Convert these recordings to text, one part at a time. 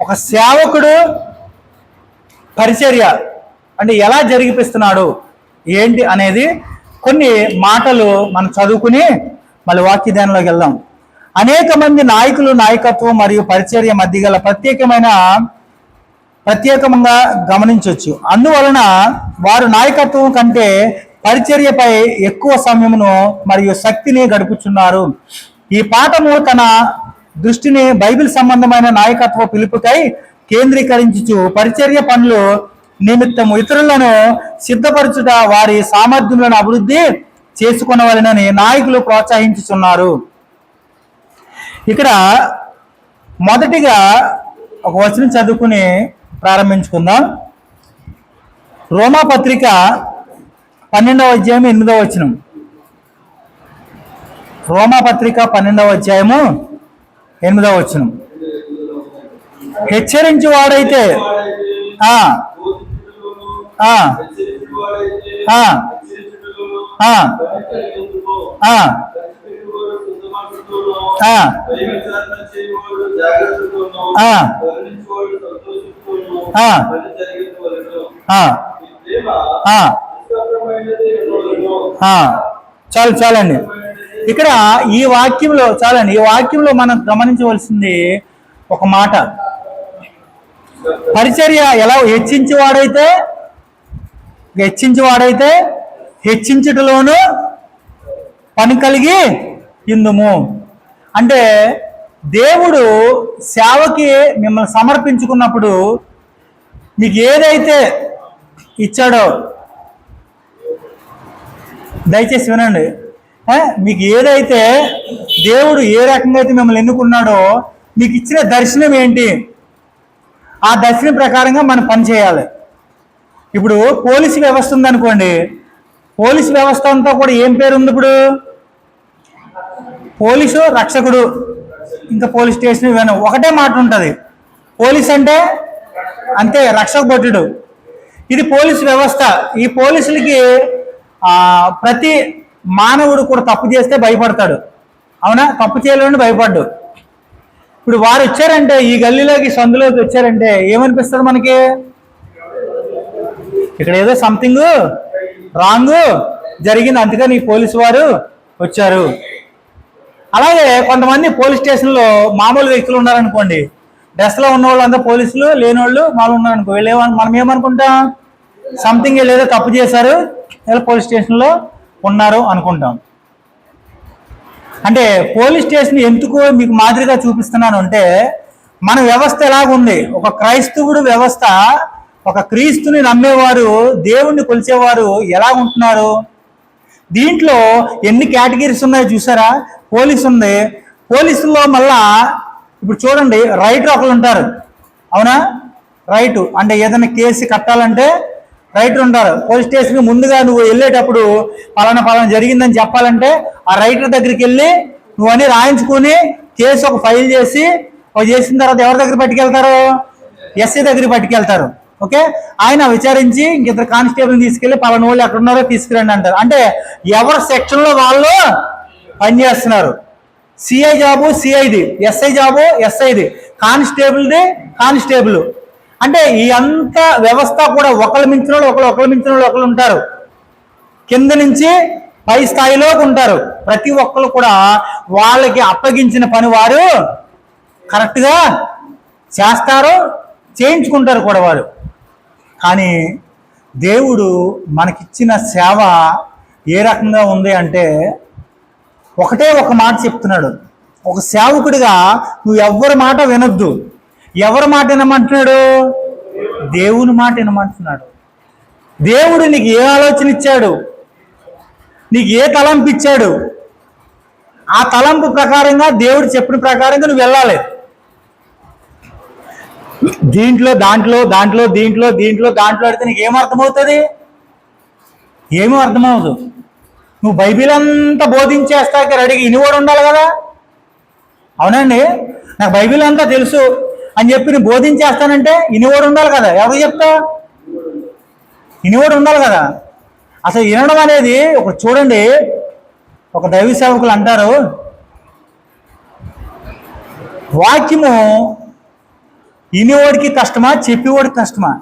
ఒక సేవకుడు పరిచర్య అంటే ఎలా జరిగిపిస్తున్నాడు ఏంటి అనేది కొన్ని మాటలు మనం చదువుకుని మళ్ళీ వాక్య ధ్యానంలోకి వెళ్దాం. అనేక మంది నాయకులు నాయకత్వం మరియు పరిచర్య మధ్య గల ప్రత్యేకంగా గమనించవచ్చు. అందువలన వారు నాయకత్వం కంటే పరిచర్యపై ఎక్కువ సమయమును మరియు శక్తిని గడుపుచున్నారు. ఈ పాఠము తన దృష్టిని బైబిల్ సంబంధమైన నాయకత్వ పిలుపుకై కేంద్రీకరించుచు పరిచర్య పనులు నిమిత్తము ఇతరులను సిద్ధపరచుట, వారి సామర్థ్యములను అభివృద్ధి చేసుకునవలెనని నాయకులు ప్రోత్సహించుచున్నారు. ఇక్కడ మొదటిగా ఒక వచనం చదువుకుని ప్రారంభించుకుందాం. రోమాపత్రిక 12వ అధ్యాయం 8వ వచనం. రోమాపత్రిక 12వ అధ్యాయము 8వ వచనం. హెచ్చరించి వాడైతే చాలండి. ఇక్కడ ఈ వాక్యంలో మనం గమనించవలసింది ఒక మాట. పరిచర్య ఎలా హెచ్చించేవాడైతే హెచ్చించుటలోను పని కలిగి ఇందుము. అంటే దేవుడు సేవకి మిమ్మల్ని సమర్పించుకున్నప్పుడు మీకు ఏదైతే ఇచ్చాడో దయచేసి వినండి. మీకు ఏదైతే దేవుడు ఏ రకంగా అయితే మిమ్మల్ని ఎన్నుకున్నాడో మీకు ఇచ్చిన దర్శనం ఏంటి, ఆ దర్శనం ప్రకారంగా మనం పని చేయాలి. ఇప్పుడు పోలీసు వ్యవస్థ ఉందనుకోండి, పోలీసు వ్యవస్థ అంతా కూడా ఏం పేరు ఉంది? ఇప్పుడు పోలీసు రక్షకుడు, ఇంకా పోలీస్ స్టేషన్ ఇవన్నీ ఒకటే మాట ఉంటుంది. పోలీస్ అంటే అంతే, రక్షక భటుడు. ఇది పోలీసు వ్యవస్థ. ఈ పోలీసులకి ప్రతి మానవుడు కూడా తప్పు చేస్తే భయపడతాడు, అవునా? తప్పు చేయాలని భయపడ్డు. ఇప్పుడు వారు వచ్చారంటే, ఈ గల్లీలోకి సందులోకి వచ్చారంటే ఏమనిపిస్తుంది మనకి? ఇక్కడ ఏదో సంథింగ్ రాంగ్ జరిగింది, అందుకని ఈ పోలీసు వారు వచ్చారు. అలాగే కొంతమంది పోలీస్ స్టేషన్లో మామూలు వ్యక్తులు ఉన్నారనుకోండి, డ్రెస్లో ఉన్న వాళ్ళు అంతా పోలీసులు, లేని వాళ్ళు మామూలు ఉన్నారనుకో, మనం ఏమనుకుంటాం? సంథింగ్ ఏదో తప్పు చేశారు, ఇలా పోలీస్ స్టేషన్లో ఉన్నారు అనుకుంటాం. అంటే పోలీస్ స్టేషన్ ఎందుకు మీకు మాదిరిగా చూపిస్తున్నాను అంటే, మన వ్యవస్థ ఎలాగుంది? ఒక క్రైస్తవుడు వ్యవస్థ, ఒక క్రీస్తుని నమ్మేవారు, దేవుణ్ణి కొలిచేవారు ఎలా ఉంటున్నారు? దీంట్లో ఎన్ని కేటగిరీస్ ఉన్నాయో చూసారా? పోలీసు ఉంది. పోలీసుల్లో మళ్ళా ఇప్పుడు చూడండి, రైటర్ ఒకరు ఉంటారు, అవునా? రైటు అంటే ఏదైనా కేసు కట్టాలంటే రైటర్ ఉంటారు. పోలీస్ స్టేషన్కి ముందుగా నువ్వు వెళ్ళేటప్పుడు పలానా జరిగిందని చెప్పాలంటే ఆ రైటర్ దగ్గరికి వెళ్ళి నువ్వు అని రాయించుకొని కేసు ఒక ఫైల్ చేసి చేసిన తర్వాత ఎవరి దగ్గర పట్టుకెళ్తారు? ఎస్ఐ దగ్గరికి పట్టుకెళ్తారు. ఓకే, ఆయన విచారించి ఇంకిద్దరు కానిస్టేబుల్ని తీసుకెళ్ళి పలానా వాళ్ళు ఎక్కడ ఉన్నారో తీసుకురండి అంటారు. అంటే ఎవరి సెక్షన్లో వాళ్ళు పనిచేస్తున్నారు. సిఐ జాబు సిఐది, ఎస్ఐ జాబు ఎస్ఐది, కానిస్టేబుల్ది కానిస్టేబుల్. అంటే ఈ అంత వ్యవస్థ కూడా ఒకళ్ళు మించిన వాళ్ళు ఉంటారు. కింద నుంచి పై స్థాయిలోకి ఉంటారు. ప్రతి ఒక్కరు కూడా వాళ్ళకి అప్పగించిన పని వారు కరెక్ట్గా చేస్తారు, చేయించుకుంటారు కూడా వారు. కానీ దేవుడు మనకిచ్చిన సేవ ఏ రకంగా ఉంది అంటే, ఒకటే ఒక మాట చెప్తున్నాడు. ఒక సేవకుడిగా నువ్వు ఎవరి మాట వినొద్దు. ఎవరి మాట వినమంటున్నాడు? దేవుని మాట వినమంటున్నాడు. దేవుడు నీకు ఏ ఆలోచన ఇచ్చాడు, నీకు ఏ తలంపు ఇచ్చాడు, ఆ తలంపు ప్రకారంగా దేవుడు చెప్పిన ప్రకారంగా నువ్వు వెళ్ళాలి. దాంట్లో అడిగితే నీకు ఏమర్థమవుతుంది? ఏమీ అర్థమవుతుంది. నువ్వు బైబిల్ అంతా బోధించేస్తాక రెడీగా ఇనివాడు ఉండాలి కదా, అవునండి? నాకు బైబిల్ అంతా తెలుసు అని చెప్పి నేను బోధించేస్తానంటే ఇనివాడు ఉండాలి కదా. ఎవరు చెప్తా? ఇనివాడు ఉండాలి కదా. అసలు వినడం అనేది ఒక చూడండి, ఒక దైవ సేవకులు అంటారు, వాక్యము వినేవాడికి కష్టమా, చెప్పేవాడికి కష్టమా?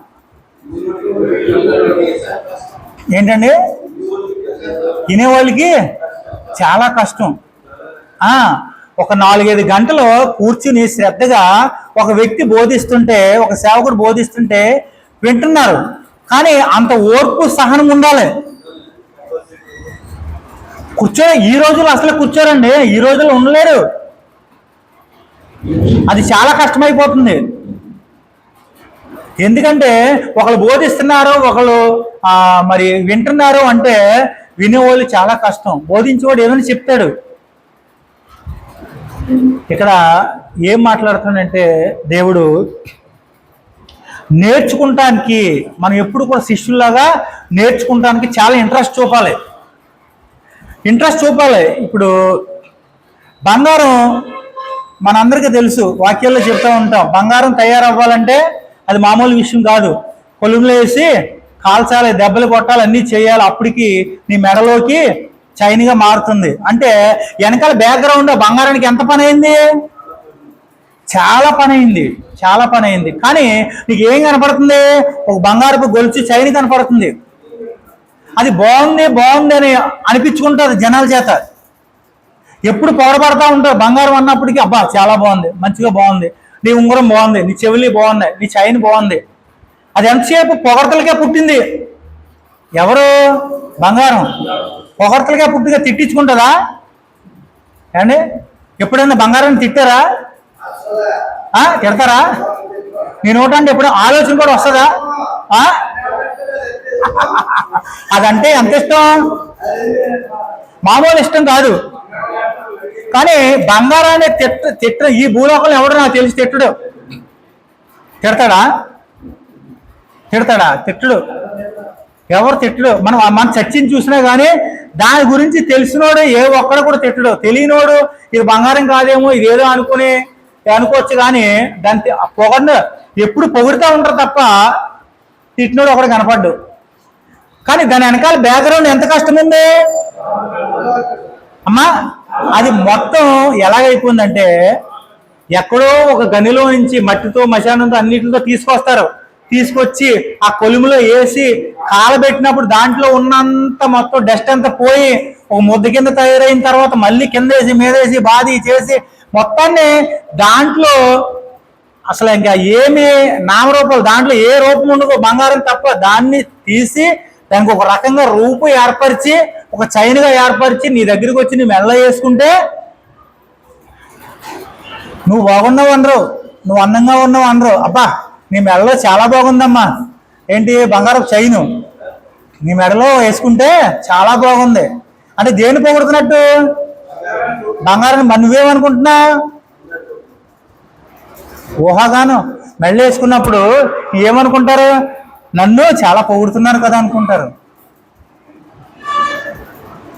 ఏంటండి? వినేవాళ్ళకి చాలా కష్టం. ఒక 4-5 గంటలు కూర్చుని శ్రద్ధగా ఒక వ్యక్తి బోధిస్తుంటే, ఒక సేవకుడు బోధిస్తుంటే వింటున్నారు. కానీ అంత ఓర్పు సహనం ఉండాలి. ఈ రోజుల్లో అసలు కూర్చోరండి, ఈ రోజుల్లో ఉండలేరు. అది చాలా కష్టమైపోతుంది. ఎందుకంటే ఒకళ్ళు బోధిస్తున్నారు, ఒకళ్ళు మరి వింటున్నారు అంటే వినేవాళ్ళు చాలా కష్టం. బోధించేవాడు ఏమైనా చెప్తాడు. ఇక్కడ ఏం మాట్లాడుతున్నాడంటే దేవుడు నేర్చుకుంటానికి, మనం ఎప్పుడు కూడా శిష్యుల్లాగా నేర్చుకుంటానికి చాలా ఇంట్రెస్ట్ చూపాలి. ఇప్పుడు బంగారం మనందరికీ తెలుసు, వాక్యాల్లో చెప్తూ ఉంటాం, బంగారం తయారవ్వాలంటే అది మామూలు విషయం కాదు. కొలుములో వేసి కాల్చాలి, దెబ్బలు కొట్టాలి, అన్నీ చేయాలి. అప్పటికి నీ మెడలోకి చైన్గా మారుతుంది. అంటే వెనకాల బ్యాక్గ్రౌండ్ బంగారానికి ఎంత పని అయింది? చాలా పని అయింది. కానీ నీకు ఏం కనపడుతుంది? ఒక బంగారపు గొలుసు చైన్ కనపడుతుంది. అది బాగుంది అని అనిపించుకుంటారు జనాల చేత. ఎప్పుడు పొగడబడతా ఉంటారు బంగారం అన్నప్పటికీ. అబ్బా చాలా బాగుంది, మంచిగా బాగుంది, నీ ఉంగరం బాగుంది, నీ చెవులు బాగున్నాయి, నీ చైన్ బాగుంది. అది ఎంతసేపు పొగడతలకే పుట్టింది. ఎవరు? బంగారం. పొగడతలకే పుట్టిగా తిట్టించుకుంటుందా అండి? ఎప్పుడైనా బంగారాన్ని తిట్టారా? తిడతారా? నీ నోటంటే ఎప్పుడు ఆలోచన కూడా వస్తుందా? అదంటే ఎంత ఇష్టం? మామూలు ఇష్టం కాదు. కానీ బంగారాన్ని తిట్ట ఈ భూలోకంలో ఎవడో నాకు తెలిసి తిట్టడు. తిడతాడా? తిట్టడు. ఎవరు తిట్టడు. మన చర్చని చూసినా కానీ దాని గురించి తెలిసినోడు ఏ ఒక్కడు కూడా తిట్టడు. తెలియనోడు ఇది బంగారం కాదేమో, ఇదేదో అనుకోవచ్చు. కానీ దాన్ని ఎప్పుడు పొగుడుతూ ఉంటారు తప్ప తిట్టినోడు ఒకడు కనపడ్డు. కానీ దాని వెనకాల బ్యాక్గ్రౌండ్ ఎంత కష్టం ఉంది అమ్మా. అది మొత్తం ఎలాగైపోయిందంటే, ఎక్కడో ఒక గనిలో నుంచి మట్టితో మశానంతో అన్నిటితో తీసుకొచ్చి ఆ కొలుములో వేసి కాలబెట్టినప్పుడు దాంట్లో ఉన్నంత మొత్తం డస్ట్ అంతా పోయి ఒక ముద్ద కింద తయారైన తర్వాత మళ్ళీ కింద వేసి మీదేసి బాది చేసి మొత్తాన్ని దాంట్లో అసలు ఇంకా ఏమి నామరూపాలు, దాంట్లో ఏ రూపం ఉండదు బంగారం తప్ప, దాన్ని తీసి దానికి ఒక రకంగా రూపు ఏర్పరిచి ఒక చైన్గా ఏర్పరిచి నీ దగ్గరికి వచ్చి నీ మెల్ల వేసుకుంటే నువ్వు బాగున్నావు అనరు, నువ్వు అందంగా ఉన్నావు అనరు. అబ్బా నీ మెడలో చాలా బాగుందమ్మా, ఏంటి బంగారం చైను నీ మెడలో వేసుకుంటే చాలా బాగుంది అంటే దేన్ని పొగుడుతున్నట్టు? బంగారం. మరి నువ్వేమనుకుంటున్నావు? ఊహాగానం. మెడలో వేసుకున్నప్పుడు ఏమనుకుంటారు? నన్ను చాలా పొగుడుతున్నారు కదా అనుకుంటారు.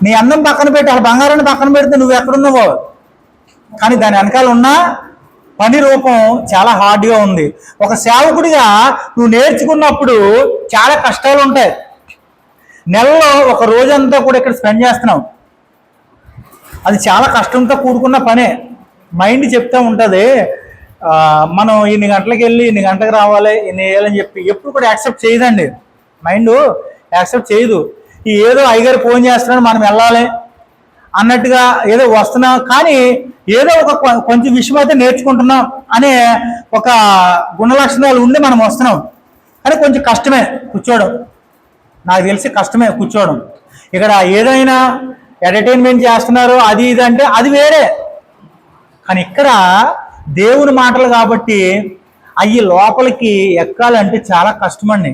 నీ అందం పక్కన పెట్టి ఆ బంగారాన్ని పక్కన పెడితే నువ్వు ఎక్కడున్నావో. కానీ దాని వెనకాల ఉన్న పని రూపం చాలా హార్డ్గా ఉంది. ఒక సేవకుడిగా నువ్వు నేర్చుకున్నప్పుడు చాలా కష్టాలు ఉంటాయి. నెలలో ఒక రోజంతా కూడా ఇక్కడ స్పెండ్ చేస్తున్నావు. అది చాలా కష్టంతో కూడుకున్న పనే. మైండ్ చెప్తూ ఉంటుంది, మనం ఇన్ని గంటలకు వెళ్ళి ఇన్ని గంటలకు రావాలి, ఇన్ని వేయాలని చెప్పి ఎప్పుడు కూడా యాక్సెప్ట్ చేయదండి. మైండ్ యాక్సెప్ట్ చేయదు. ఏదో అయ్యగారు ఫోన్ చేస్తున్నాడు మనం వెళ్ళాలి అన్నట్టుగా ఏదో వస్తున్నాం, కానీ ఏదో ఒక కొంచెం విషయం అయితే నేర్చుకుంటున్నాం అనే ఒక గుణ లక్షణాలు ఉండి మనం వస్తున్నాం. కానీ కొంచెం కష్టమే కూర్చోవడం, నాకు తెలిసి కష్టమే కూర్చోవడం. ఇక్కడ ఏదైనా ఎంటర్టైన్మెంట్ చేస్తున్నారు అది ఇది అంటే అది వేరే. కానీ ఇక్కడ దేవుని మాటలు కాబట్టి అవి లోపలికి ఎక్కాలంటే చాలా కష్టమండి.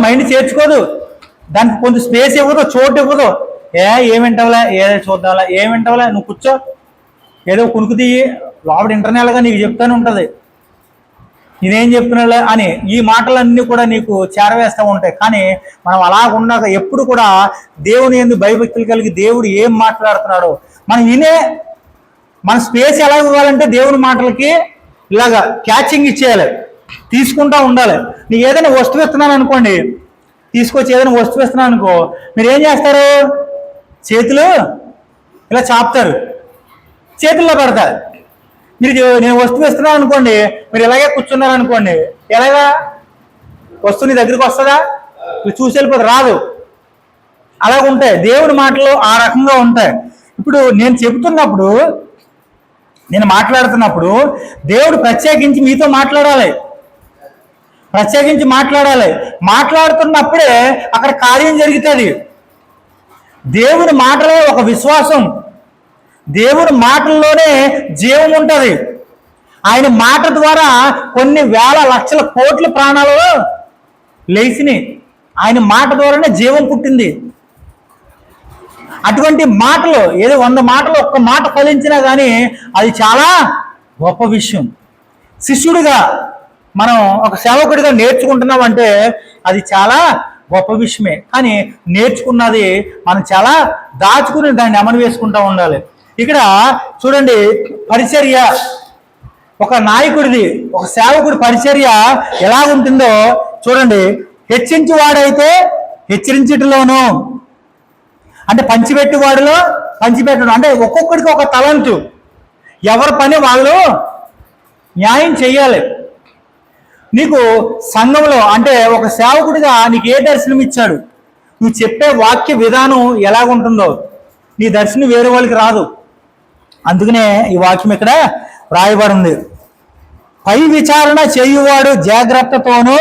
మైండ్ చేర్చుకోదు, దానికి కొంచెం స్పేస్ ఇవ్వదు, చోటు ఇవ్వదు. ఏమింటావులే, చూద్దాంలే, ఏమింటావులే, నువ్వు కూర్చో, ఏదో కునుకు తీయి, లోపల ఇంటర్నల్గా నీకు చెప్తానే ఉంటుంది నేనేం చెప్తున్నాలే అని. ఈ మాటలన్నీ కూడా నీకు చేరవేస్తూ ఉంటాయి. కానీ మనం అలాగున్నాక ఎప్పుడు కూడా దేవుని యందు భయభక్తులు కలిగి దేవుడు ఏం మాట్లాడుతున్నాడో మనం మన స్పేస్ ఎలా ఇవ్వాలంటే దేవుని మాటలకి ఇలాగా క్యాచింగ్ ఇచ్చేయాలి, తీసుకుంటూ ఉండాలి. నీకు ఏదైనా వస్తువు ఇస్తున్నాను అనుకోండి, తీసుకొచ్చి ఏదైనా వస్తువు ఇస్తున్నాను అనుకో, మీరు ఏం చేస్తారు? చేతులు ఇలా చాపుతారు, చేతుల్లో పెడతారు. నేను వస్తువు ఇస్తున్నాను అనుకోండి, మీరు ఇలాగే కూర్చున్నారు అనుకోండి, ఎలాగా వస్తువు నీ దగ్గరికి వస్తుందా? మీరు చూసి వెళ్ళిపోతే రాదు. అలాగ ఉంటాయి దేవుడి మాటలు, ఆ రకంగా ఉంటాయి. ఇప్పుడు నేను చెబుతున్నప్పుడు, నేను మాట్లాడుతున్నప్పుడు దేవుడు ప్రత్యేకించి మీతో మాట్లాడాలి, ప్రత్యేకించి మాట్లాడాలి. మాట్లాడుతున్నప్పుడే అక్కడ కార్యం జరుగుతుంది. దేవుని మాటలో ఒక విశ్వాసం, దేవుని మాటల్లోనే జీవం ఉంటుంది. ఆయన మాట ద్వారా కొన్ని వేల లక్షల కోట్ల ప్రాణాలు లేచినాయి. ఆయన మాట ద్వారానే జీవం పుట్టింది. అటువంటి మాటలు, ఏదో 100 మాటలు ఒక్క మాట ఫలించినా కానీ అది చాలా గొప్ప విషయం. శిష్యుడిగా మనం ఒక సేవకుడిగా నేర్చుకుంటున్నామంటే అది చాలా గొప్ప విషయమే. కానీ నేర్చుకున్నది మనం చాలా దాచుకుని దాన్ని అమలు వేసుకుంటూ ఉండాలి. ఇక్కడ చూడండి, పరిచర్య, ఒక నాయకుడిది, ఒక సేవకుడి పరిచర్య ఎలా ఉంటుందో చూడండి. హెచ్చించువాడైతే హెచ్చరించటంలోను, అంటే పంచిపెట్టువాడిలో పంచిపెట్టడం, అంటే ఒక్కొక్కడికి ఒక తలంతు, ఎవరి పని వాళ్ళు న్యాయం చేయాలి. నీకు సంఘంలో అంటే ఒక సేవకుడిగా నీకు ఏ దర్శనం ఇచ్చాడు, నువ్వు చెప్పే వాక్య విధానం ఎలాగుంటుందో నీ దర్శనం వేరే వాళ్ళకి రాదు. అందుకనే ఈ వాక్యం ఇక్కడ రాయబడింది. పై విచారణ చేయువాడు జాగ్రత్తతోనూ,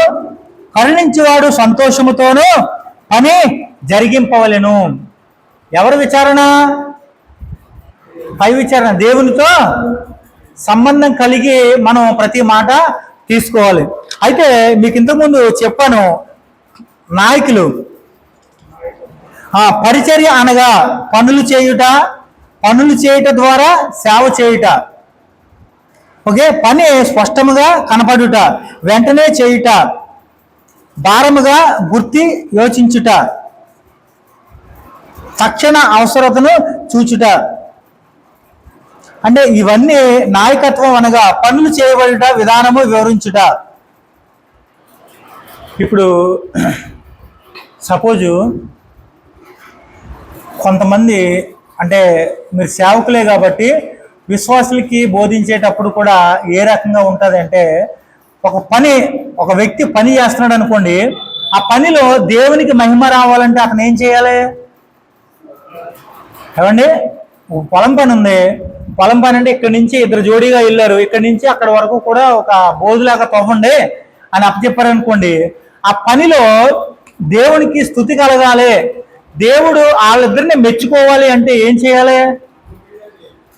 కరుణించేవాడు సంతోషముతోనూ పని జరిగింపవలెను. ఎవరు విచారణ? పై విచారణ. దేవునితో సంబంధం కలిగి మనం ప్రతి మాట తీసుకోవాలి. అయితే మీకు ఇంతకుముందు చెప్పాను, నాయకులు పరిచర్య అనగా పనులు చేయుట ద్వారా సేవ చేయుట. ఓకే, పని స్పష్టముగా కనపడుట, వెంటనే చేయుట, భారముగా గుర్తి యోచించుట, తక్షణ అవసరతను చూచుట. అంటే ఇవన్నీ నాయకత్వం అనగా పనులు చేయబడుట, విధానము వివరించుట. ఇప్పుడు సపోజు కొంతమంది, అంటే మీరు సేవకులే కాబట్టి విశ్వాసులకి బోధించేటప్పుడు కూడా ఏ రకంగా ఉంటుంది అంటే, ఒక వ్యక్తి పని చేస్తున్నాడు అనుకోండి, ఆ పనిలో దేవునికి మహిమ రావాలంటే అతను ఏం చేయాలి? ఏమండి, పొలం పని ఉంది, పొలం పని అంటే ఇక్కడి నుంచి 2 జోడీగా వెళ్ళారు, ఇక్కడి నుంచి అక్కడ వరకు కూడా ఒక బోధులాగా తవ్వండి అని అప్పచెప్పారనుకోండి, ఆ పనిలో దేవునికి స్తుతి కలగాలి, దేవుడు వాళ్ళిద్దరిని మెచ్చుకోవాలి అంటే ఏం చేయాలి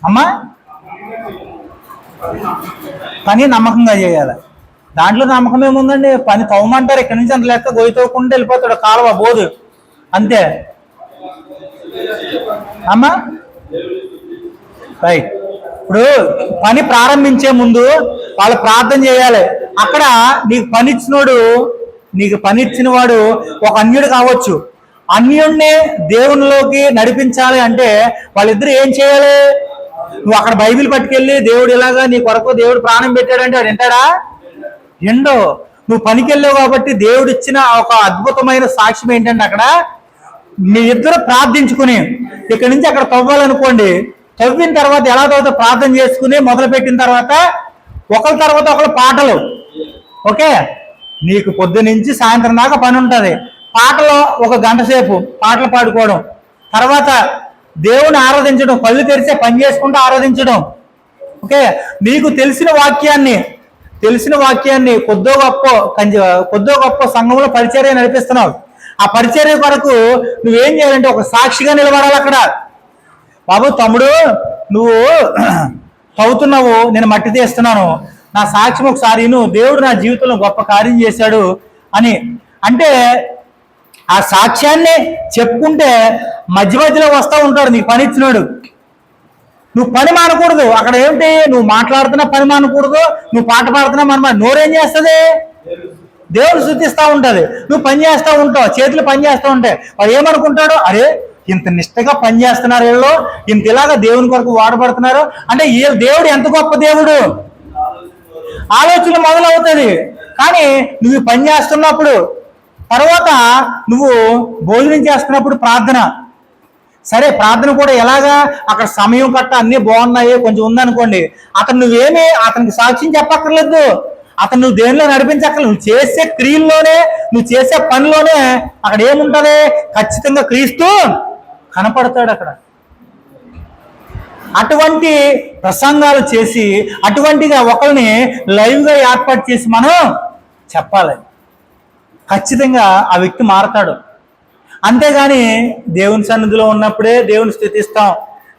అమ్మా? పని నమ్మకంగా చేయాలి. దాంట్లో నమ్మకం ఏముందండి? పని తవ్వమంటారు, ఇక్కడి నుంచి అంత లెక్క గొయ్యి తవ్వకుండా వెళ్ళిపోతాడు, కాలువ బోధు అంతే అమ్మా. రైట్. ఇప్పుడు పని ప్రారంభించే ముందు వాళ్ళు ప్రార్థన చేయాలి. అక్కడ నీకు పనిచ్చిన వాడు ఒక అన్యుడు కావచ్చు. అన్యుడిని దేవునిలోకి నడిపించాలి అంటే వాళ్ళిద్దరు ఏం చేయాలి? నువ్వు అక్కడ బైబిల్ పట్టుకెళ్ళి దేవుడు ఇలాగా నీ కొరకు దేవుడు ప్రాణం పెట్టాడంటే వాడు వింటాడా? ఎండో. నువ్వు పనికి వెళ్ళావు కాబట్టి దేవుడు ఇచ్చిన ఒక అద్భుతమైన సాక్ష్యం ఏంటంటే, అక్కడ మీ ఇద్దరు ప్రార్థించుకుని ఇక్కడి నుంచి అక్కడ తవ్వాలనుకోండి, తవ్విన తర్వాత ఎలా తవ్వుతా ప్రార్థన చేసుకుని మొదలుపెట్టిన తర్వాత ఒకరి తర్వాత ఒకరు పాటలు. ఓకే, నీకు పొద్దు నుంచి సాయంత్రం దాకా పని ఉంటుంది. పాటలో 1 గంట సేపు పాటలు పాడుకోవడం, తర్వాత దేవుని ఆరాధించడం, కళ్ళు తెరిచే పని చేసుకుంటూ ఆరాధించడం. ఓకే, నీకు తెలిసిన వాక్యాన్ని కొద్దో గొప్ప సంఘంలో పరిచర్య నడిపిస్తున్నావు. ఆ పరిచర్య కొరకు నువ్వేం చేయాలంటే ఒక సాక్షిగా నిలబడాలి. అక్కడ బాబు, తమ్ముడు, నువ్వు తవ్వుతున్నావు, నేను మట్టి తీస్తున్నాను, నా సాక్ష్యం ఒకసారి దేవుడు నా జీవితంలో గొప్ప కార్యం చేశాడు అని అంటే, ఆ సాక్ష్యాన్ని చెప్పుకుంటే మధ్యలో వస్తూ ఉంటాడు నీకు పని ఇచ్చినాడు. నువ్వు పని మానకూడదు. అక్కడ ఏమిటి? నువ్వు మాట్లాడుతున్నా పని మానకూడదు, నువ్వు పాట పాడుతున్నా నోరేం చేస్తుంది? దేవుడు స్తుతిస్తూ ఉంటుంది. నువ్వు పని చేస్తూ ఉంటావు, చేతులు పని చేస్తూ ఉంటాయి. వాడు ఏమనుకుంటాడు? అరే, ఇంత నిష్టగా పని చేస్తున్నారు వీళ్ళు, ఇంత ఇలాగా దేవుని కొరకు వాడబడుతున్నారు అంటే దేవుడు ఎంత గొప్ప దేవుడు ఆలోచన మొదలవుతుంది. కానీ నువ్వు పని చేస్తున్నప్పుడు, తర్వాత నువ్వు భోజనం చేస్తున్నప్పుడు ప్రార్థన, సరే ప్రార్థన కూడా ఎలాగా, అక్కడ సమయం కట్ట అన్నీ బాగున్నాయి కొంచెం ఉందనుకోండి, అతనికి సాక్ష్యం చెప్పక్కర్లేదు, అతను నువ్వు దేనిలో నడిపించక్కర్లేదు, నువ్వు చేసే క్రియల్లోనే, నువ్వు చేసే పనిలోనే అక్కడ ఏముంటుంది, ఖచ్చితంగా క్రీస్తు కనపడతాడు అక్కడ. అటువంటి ప్రసంగాలు చేసి అటువంటిగా ఒకరిని లైవ్గా ఏర్పాటు చేసి మనం చెప్పాలి, ఖచ్చితంగా ఆ వ్యక్తి మారతాడు. అంతేగాని దేవుని సన్నిధిలో ఉన్నప్పుడే దేవుని స్తుతిస్తాం,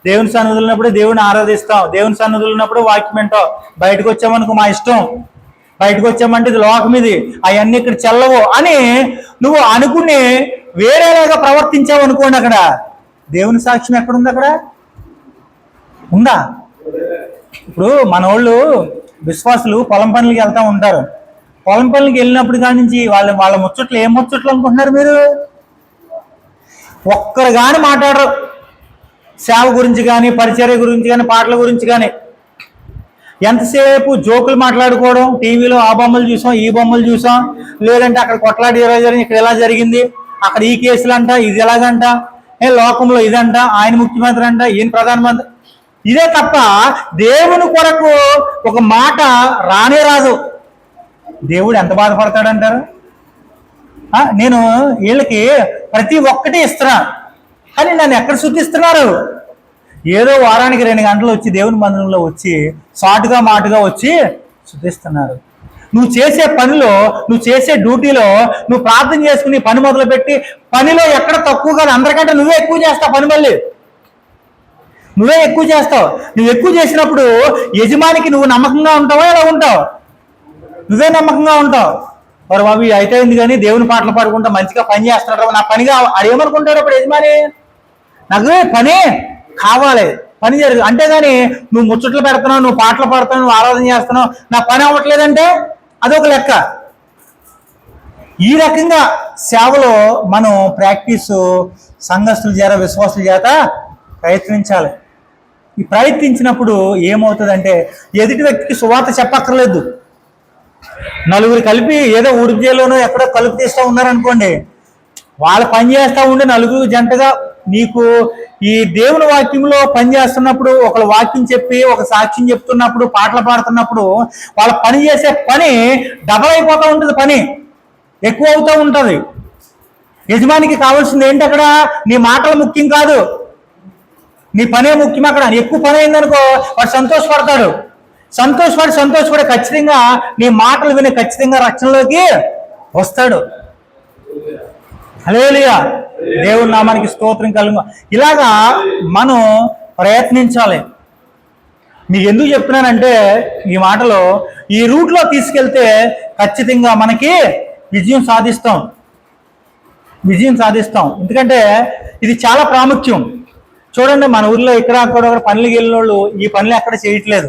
దేవుని సన్నిధిలో ఉన్నప్పుడే దేవుని ఆరాధిస్తాం, దేవుని సన్నిధిలో ఉన్నప్పుడు వాక్యం వింటాం, బయటకు వచ్చామనుకో మా ఇష్టం, బయటకు వచ్చామంటే ఇది లోకం, ఇది అవన్నీ ఇక్కడ చెల్లవు అని నువ్వు అనుకుని వేరేలాగా ప్రవర్తించావు అనుకోండి, అక్కడ దేవుని సాక్ష్యం ఎక్కడుంది, అక్కడ ఉందా? ఇప్పుడు మన వాళ్ళు విశ్వాసులు పొలం పనులకి వెళ్తూ ఉంటారు, పొలం పనులకి వెళ్ళినప్పుడు కాడి నుంచి వాళ్ళ ముచ్చట్లు ఏం ముచ్చట్లు అనుకుంటున్నారు మీరు? ఒక్కరు కానీ మాట్లాడరు సేవ గురించి కానీ, పరిచర్య గురించి కానీ, పాటల గురించి కానీ. ఎంతసేపు జోకులు మాట్లాడుకోవడం, టీవీలో ఆ బొమ్మలు చూసాం, ఈ బొమ్మలు చూసాం, లేదంటే అక్కడ కొట్లాడి జరిగింది, ఇక్కడ ఎలా జరిగింది, అక్కడ ఈ కేసులు అంట, ఇది ఎలాగంట, లోకంలో ఇదంట, ఆయన ముఖ్యమంత్రి అంట, ఈయన ప్రధానమంత్రి, ఇదే తప్ప దేవుని కొరకు ఒక మాట రానే రాదు. దేవుడు ఎంత బాధపడతాడంటారు? నేను వీళ్ళకి ప్రతి ఒక్కటి ఇస్తున్నా, కానీ నన్ను ఎక్కడ శుద్ధిస్తున్నారు? ఏదో వారానికి 2 గంటలు వచ్చి దేవుని మందిరంలో వచ్చి సాటుగా మాటుగా వచ్చి శుద్ధిస్తున్నారు. నువ్వు చేసే పనిలో, నువ్వు చేసే డ్యూటీలో, నువ్వు ప్రార్థన చేసుకుని పని మొదలుపెట్టి పనిలో ఎక్కడ తక్కువ కాదు, అందరికంటే నువ్వే ఎక్కువ చేస్తావు పని, మళ్ళీ నువ్వే ఎక్కువ చేస్తావు. నువ్వు ఎక్కువ చేసినప్పుడు యజమానికి నువ్వు నమ్మకంగా ఉంటావా, ఎలా ఉంటావు? నువ్వే నమ్మకంగా ఉంటావు. మరి బాబు అయితే ఉంది కానీ దేవుని పాటలు పాడుకుంటా మంచిగా పని చేస్తున్నాడు, నా పనిగా అదేమనుకుంటాడు అప్పుడు యజమాని? నాకు పని కావాలి, పని జరుగు, అంతేగాని నువ్వు ముచ్చట్లు పెడుతున్నావు, నువ్వు పాటలు పాడుతున్నావు, నువ్వు ఆరాధన చేస్తున్నావు, నా పని అవ్వట్లేదంటే అదొక లెక్క. ఈ రకంగా సేవలో మనం ప్రాక్టీసు సంఘస్థుల చేత, విశ్వాసుల చేత ప్రయత్నించాలి. ఈ ప్రయత్నించినప్పుడు ఏమవుతుందంటే ఎదుటి వ్యక్తికి సువార్త చెప్పక్కర్లేదు. నలుగురు కలిపి ఏదో ఉడిపిలోనో ఎక్కడో కలుపు తీస్తూ ఉన్నారనుకోండి, వాళ్ళు పని చేస్తూ ఉండి నలుగురు జంటగా నీకు ఈ దేవుని వాక్యంలో పని చేస్తున్నప్పుడు, ఒకళ్ళు వాక్యం చెప్పి ఒక సాక్ష్యం చెప్తున్నప్పుడు, పాటలు పాడుతున్నప్పుడు వాళ్ళ పని చేసే పని డబల్ అయిపోతూ ఉంటుంది, పని ఎక్కువ అవుతూ ఉంటుంది. యజమానికి కావాల్సింది ఏంటి? అక్కడ నీ మాటలు ముఖ్యం కాదు, నీ పనే ముఖ్యం. అక్కడ ఎక్కువ పని అయిందనుకో వాడు సంతోషపడతాడు, సంతోషపడి ఖచ్చితంగా నీ మాటలు విని ఖచ్చితంగా రక్షణలోకి వస్తాడు. హల్లెలూయా, దేవుని నామానికి స్తోత్రం కలుగు. ఇలాగా మనం ప్రయత్నించాలి. మీకు ఎందుకు చెప్తున్నానంటే ఈ మాటలో ఈ రూట్లో తీసుకెళ్తే ఖచ్చితంగా మనకి విజయం సాధిస్తాం. ఎందుకంటే ఇది చాలా ప్రాముఖ్యం. చూడండి, మన ఊర్లో ఇక్కడ అక్కడ పనులకి వెళ్ళిన వాళ్ళు ఈ పనులు ఎక్కడ చేయట్లేదు.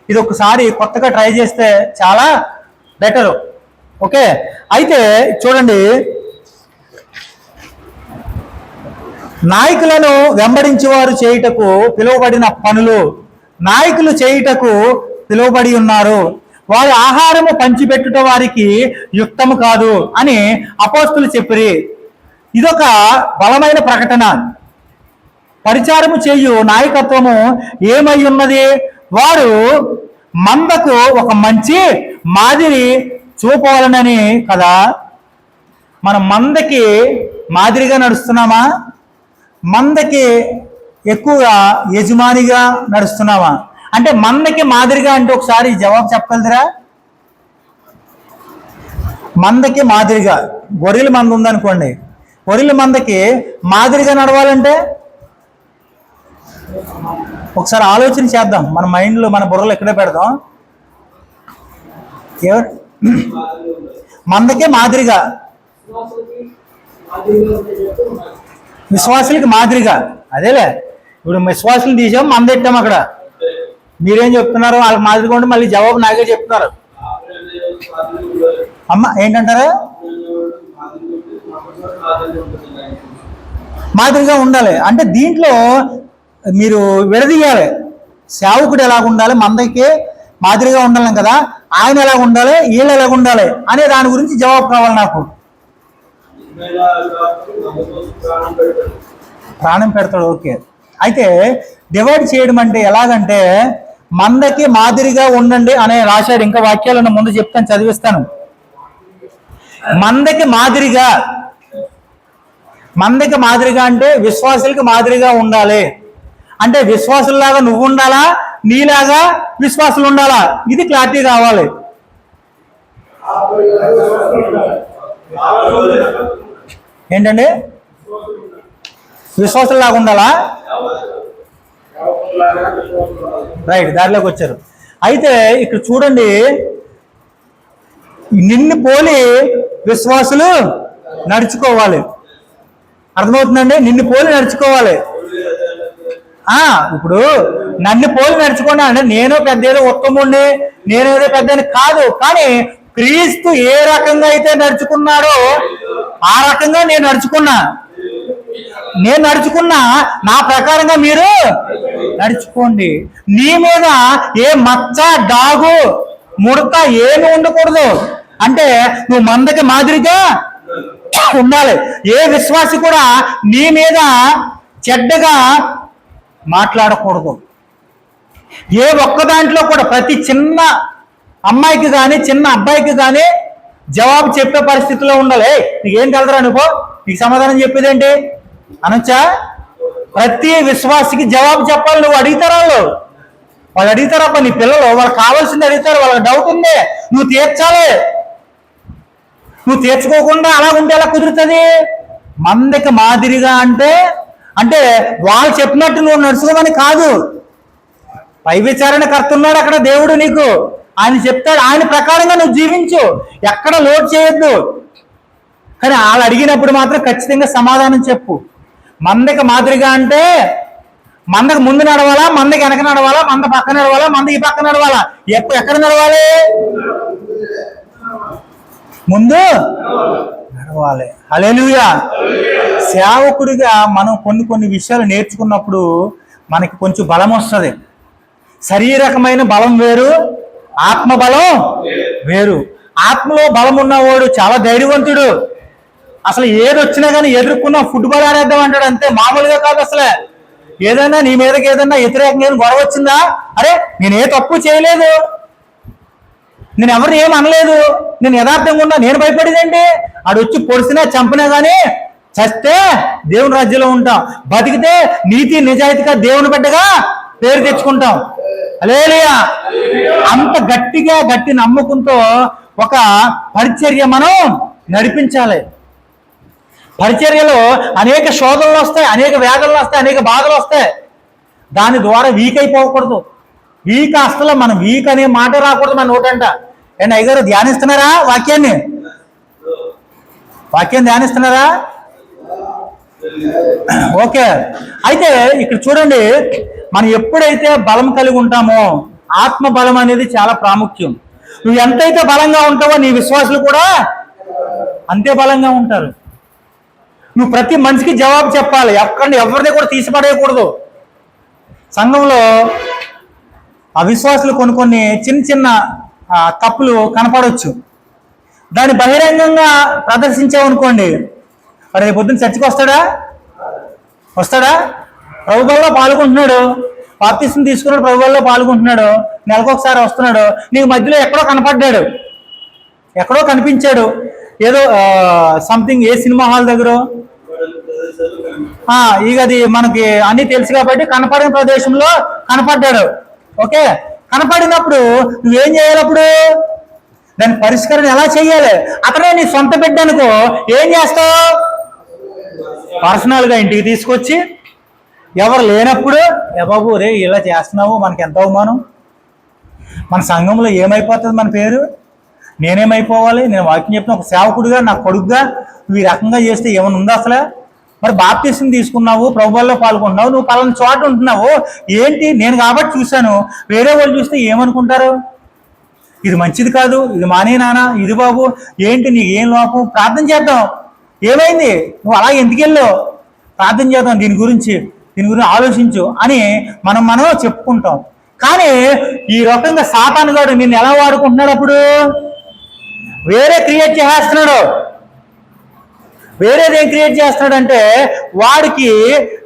ఇది ఒకసారి కొత్తగా ట్రై చేస్తే చాలా బెటరు. ఓకే, అయితే చూడండి, నాయకులను వెంబడించేవారు చేయుటకు పిలువబడిన పనులు నాయకులు చేయుటకు పిలువబడి ఉన్నారు. వారి ఆహారము పంచిపెట్టుట వారికి యుక్తము కాదు అని అపోస్తులు చెప్పిరి. ఇదొక బలమైన ప్రకటన. పరిచారము చేయు నాయకత్వము ఏమై ఉన్నది? వారు మందకు ఒక మంచి మాదిరి చూపవాలనని కదా. మనం మందకి మాదిరిగా నడుస్తున్నామా? మందకి ఎక్కువగా యజమానిగా నడుస్తున్నామా? అంటే మందకి మాదిరిగా అంటే ఒకసారి జవాబు చెప్పగలరా? మందకి మాదిరిగా, గొర్రెల మంద ఉందనుకోండి, గొర్రెల మందకి మాదిరిగా నడవాలంటే ఒకసారి ఆలోచన చేద్దాం. మన మైండ్లో, మన బుర్రలో ఎక్కడే పెడదాం. మందకే మాదిరిగా, విశ్వాసులకి మాదిరిగా. అదేలే, ఇప్పుడు విశ్వాసులు తీసాం, మంద పెట్టాం. అక్కడ మీరేం చెప్తున్నారు? వాళ్ళకి మాదిరిగా ఉండి మళ్ళీ జవాబు నాకే చెప్తున్నారు. అమ్మ ఏంటంటారా? మాదిరిగా ఉండాలి అంటే దీంట్లో మీరు విడదీయాలి. సేవకుడు ఎలాగ ఉండాలి, మందకి మాదిరిగా ఉండాలి కదా, ఆయన ఎలా ఉండాలి, వీళ్ళు ఎలాగ ఉండాలి అనే దాని గురించి జవాబు కావాలి నాకు. ప్రాణం పెడతాడు. ఓకే, అయితే డివైడ్ చేయడం అంటే ఎలాగంటే మందకి మాదిరిగా ఉండండి అనే రాశాడు. ఇంకా వాక్యాలను ముందు చెప్తాను, చదివిస్తాను. మందకి మాదిరిగా అంటే విశ్వాసులకి మాదిరిగా ఉండాలి అంటే విశ్వాసుల్లాగా నువ్వు ఉండాలా, నీలాగా విశ్వాసులు ఉండాలా, ఇది క్లారిటీ కావాలి. ఏంటండి? విశ్వాసుల్లాగా ఉండాలా? రైట్, దారిలోకి వచ్చారు. అయితే ఇక్కడ చూడండి, నిన్ను పోలి విశ్వాసులు నడుచుకోవాలి. అర్థమవుతుందండి? నిన్ను పోలి నడుచుకోవాలి. ఇప్పుడు నన్ను పోలి నడుచుకోండి అంటే నేను పెద్ద ఏదో ఉత్తముడిని, నేనేదో పెద్దని కాదు. కానీ క్రీస్తు ఏ రకంగా అయితే నడుచుకున్నాడో ఆ రకంగా నేను నడుచుకున్నా నా ప్రకారంగా మీరు నడుచుకోండి. నీ మీద ఏ మచ్చ, డాగు, ముడత ఏమి ఉండకూడదు. అంటే నువ్వు మందకి మాదిరిగా ఉండాలి. ఏ విశ్వాసి కూడా నీ మీద చెడ్డగా మాట్లాడకూడదు. ఏ ఒక్క దాంట్లో కూడా ప్రతి చిన్న అమ్మాయికి కానీ చిన్న అబ్బాయికి కానీ జవాబు చెప్పే పరిస్థితిలో ఉండాలి. నీకేం కలదరా నువ్వు, నీకు సమాధానం చెప్పేదేంటి అనొచ్చా? ప్రతి విశ్వాసికి జవాబు చెప్పాలి. నువ్వు అడుగుతారా? వాళ్ళు అడుగుతారప్ప, నీ పిల్లలు వాళ్ళకి కావాల్సింది అడుగుతారు, వాళ్ళకి డౌట్ ఉంది, నువ్వు తీర్చాలి. నువ్వు తీర్చుకోకుండా అలా ఉంటే ఎలా కుదురుతుంది? మందకి మాదిరిగా అంటే వాళ్ళు చెప్పినట్టు నువ్వు నడుచుకోమని కాదు. పై విచారణ కర్తున్నాడు అక్కడ దేవుడు నీకు, ఆయన చెప్తాడు, ఆయన ప్రకారంగా నువ్వు జీవించు, ఎక్కడ లోటు చేయొద్దు. కానీ వాళ్ళు అడిగినప్పుడు మాత్రం ఖచ్చితంగా సమాధానం చెప్పు. మందకి మాదిరిగా అంటే మందకి ముందు నడవాలా, మందకి వెనక నడవాలా, మంద పక్క నడవాలా, మంద ఈ పక్క నడవాలా? ఎక్కడ నడవాలి? ముందు నడవాలి. హల్లెలూయా. సేవకుడిగా మనం కొన్ని విషయాలు నేర్చుకున్నప్పుడు మనకి కొంచెం బలం వస్తుంది. శారీరకమైన బలం వేరు, ఆత్మ బలం వేరు. ఆత్మలో బలం ఉన్నవాడు చాలా ధైర్యవంతుడు. అసలు ఏది వచ్చినా కానీ ఎదుర్కొన్నా ఫుట్బాల్ ఆడేద్దాం అంటాడు, అంతే. మామూలుగా కాదు. అసలు ఏదైనా నీ మీదకి ఏదైనా వ్యతిరేకంగా గొడవ వచ్చిందా, అరే నేను ఏ తప్పు చేయలేదు, నేను ఎవరిని ఏం అనలేదు, నేను యథార్థంగా ఉన్నా, నేను భయపడేదేంటి? ఆడు వచ్చి పొడిసినా చంపినా కానీ చస్తే దేవుని రాజ్యంలో ఉంటాం, బతికితే నీతి నిజాయితీగా దేవుని బిడ్డగా పేరు తెచ్చుకుంటాం. హల్లెలూయా. అంత గట్టి నమ్మకంతో ఒక పరిచర్య మనం నడిపించాలి. పరిచర్యలో అనేక శోధనలు వస్తాయి, అనేక వేదనలు వస్తాయి, అనేక బాధలు వస్తాయి. దాని ద్వారా వీక్ అయిపోకూడదు. వీక్ అసలు మనం వీక్ అనే మాట రాకూడదు మన నోటంట. అండ్ అయ్యగారు ధ్యానిస్తున్నారా వాక్యాన్ని ధ్యానిస్తున్నారా? ఓకే. అయితే ఇక్కడ చూడండి, మనం ఎప్పుడైతే బలం కలిగి ఉంటామో, ఆత్మ బలం అనేది చాలా ప్రాముఖ్యం. నువ్వు ఎంతైతే బలంగా ఉంటావో నీ విశ్వాసులు కూడా అంతే బలంగా ఉంటారు. నువ్వు ప్రతి మనిషికి జవాబు చెప్పాలి, ఎవరిని కూడా తీసిపడేయకూడదు. సంఘంలో అవిశ్వాసులు కొన్ని చిన్న తప్పులు కనపడవచ్చు. దాన్ని బహిరంగంగా ప్రదర్శించామనుకోండి, మరి రేపు పొద్దున్న చర్చికి వస్తాడా? ప్రభువులో పాల్గొంటున్నాడు, బాప్తిసం తీసుకున్నాడు, ప్రభువులో పాల్గొంటున్నాడు, నెలకొకసారి వస్తున్నాడు, నీకు మధ్యలో ఎక్కడో కనిపించాడు, ఏదో సంథింగ్, ఏ సినిమా హాల్ దగ్గర, ఇక అది మనకి అన్ని తెలుసు కాబట్టి కనపడిన ప్రదేశంలో కనపడ్డాడు. ఓకే, కనపడినప్పుడు నువ్వేం చేయాలి? అప్పుడు దాని పరిష్కరణ ఎలా చేయాలి? అతనే నీ సొంత బిడ్డ అనుకో, ఏం చేస్తావు? పర్సనల్గా ఇంటికి తీసుకొచ్చి, ఎవరు లేనప్పుడు బాబు రే ఇలా చేస్తున్నావు, మనకి ఎంత అవమానం, మన సంఘంలో ఏమైపోతుంది మన పేరు, నేనేమైపోవాలి? నేను వాక్యం చెప్పిన ఒక సేవకుడిగా, నా కొడుకుగా నువ్వు ఈ రకంగా చేస్తే ఏమైనా ఉందా అసలు? మరి బాప్తిసం తీసుకున్నావు, ప్రభువుల్లో పాల్గొంటున్నావు, నువ్వు పలానా చోట ఉంటున్నావు, ఏంటి? నేను కాబట్టి చూశాను, వేరే వాళ్ళు చూస్తే ఏమనుకుంటారు? ఇది మంచిది కాదు, ఇది మానే నాన్న, ఇది బాబు, ఏంటి నీకు ఏం లోపం? ప్రార్థన చేద్దాం, ఏమైంది, నువ్వు అలా ఎందుకు వెళ్ళావు, ప్రార్థన చేద్దాం, దీని గురించి ఆలోచించు అని మనం చెప్పుకుంటాం. కానీ ఈ రకంగా సాతాను గాడు నిన్ను ఎలా వాడుకుంటున్నాడు? అప్పుడు వేరే క్రియేట్ చేసేస్తున్నాడు. వేరేది ఏం క్రియేట్ చేస్తున్నాడంటే వాడికి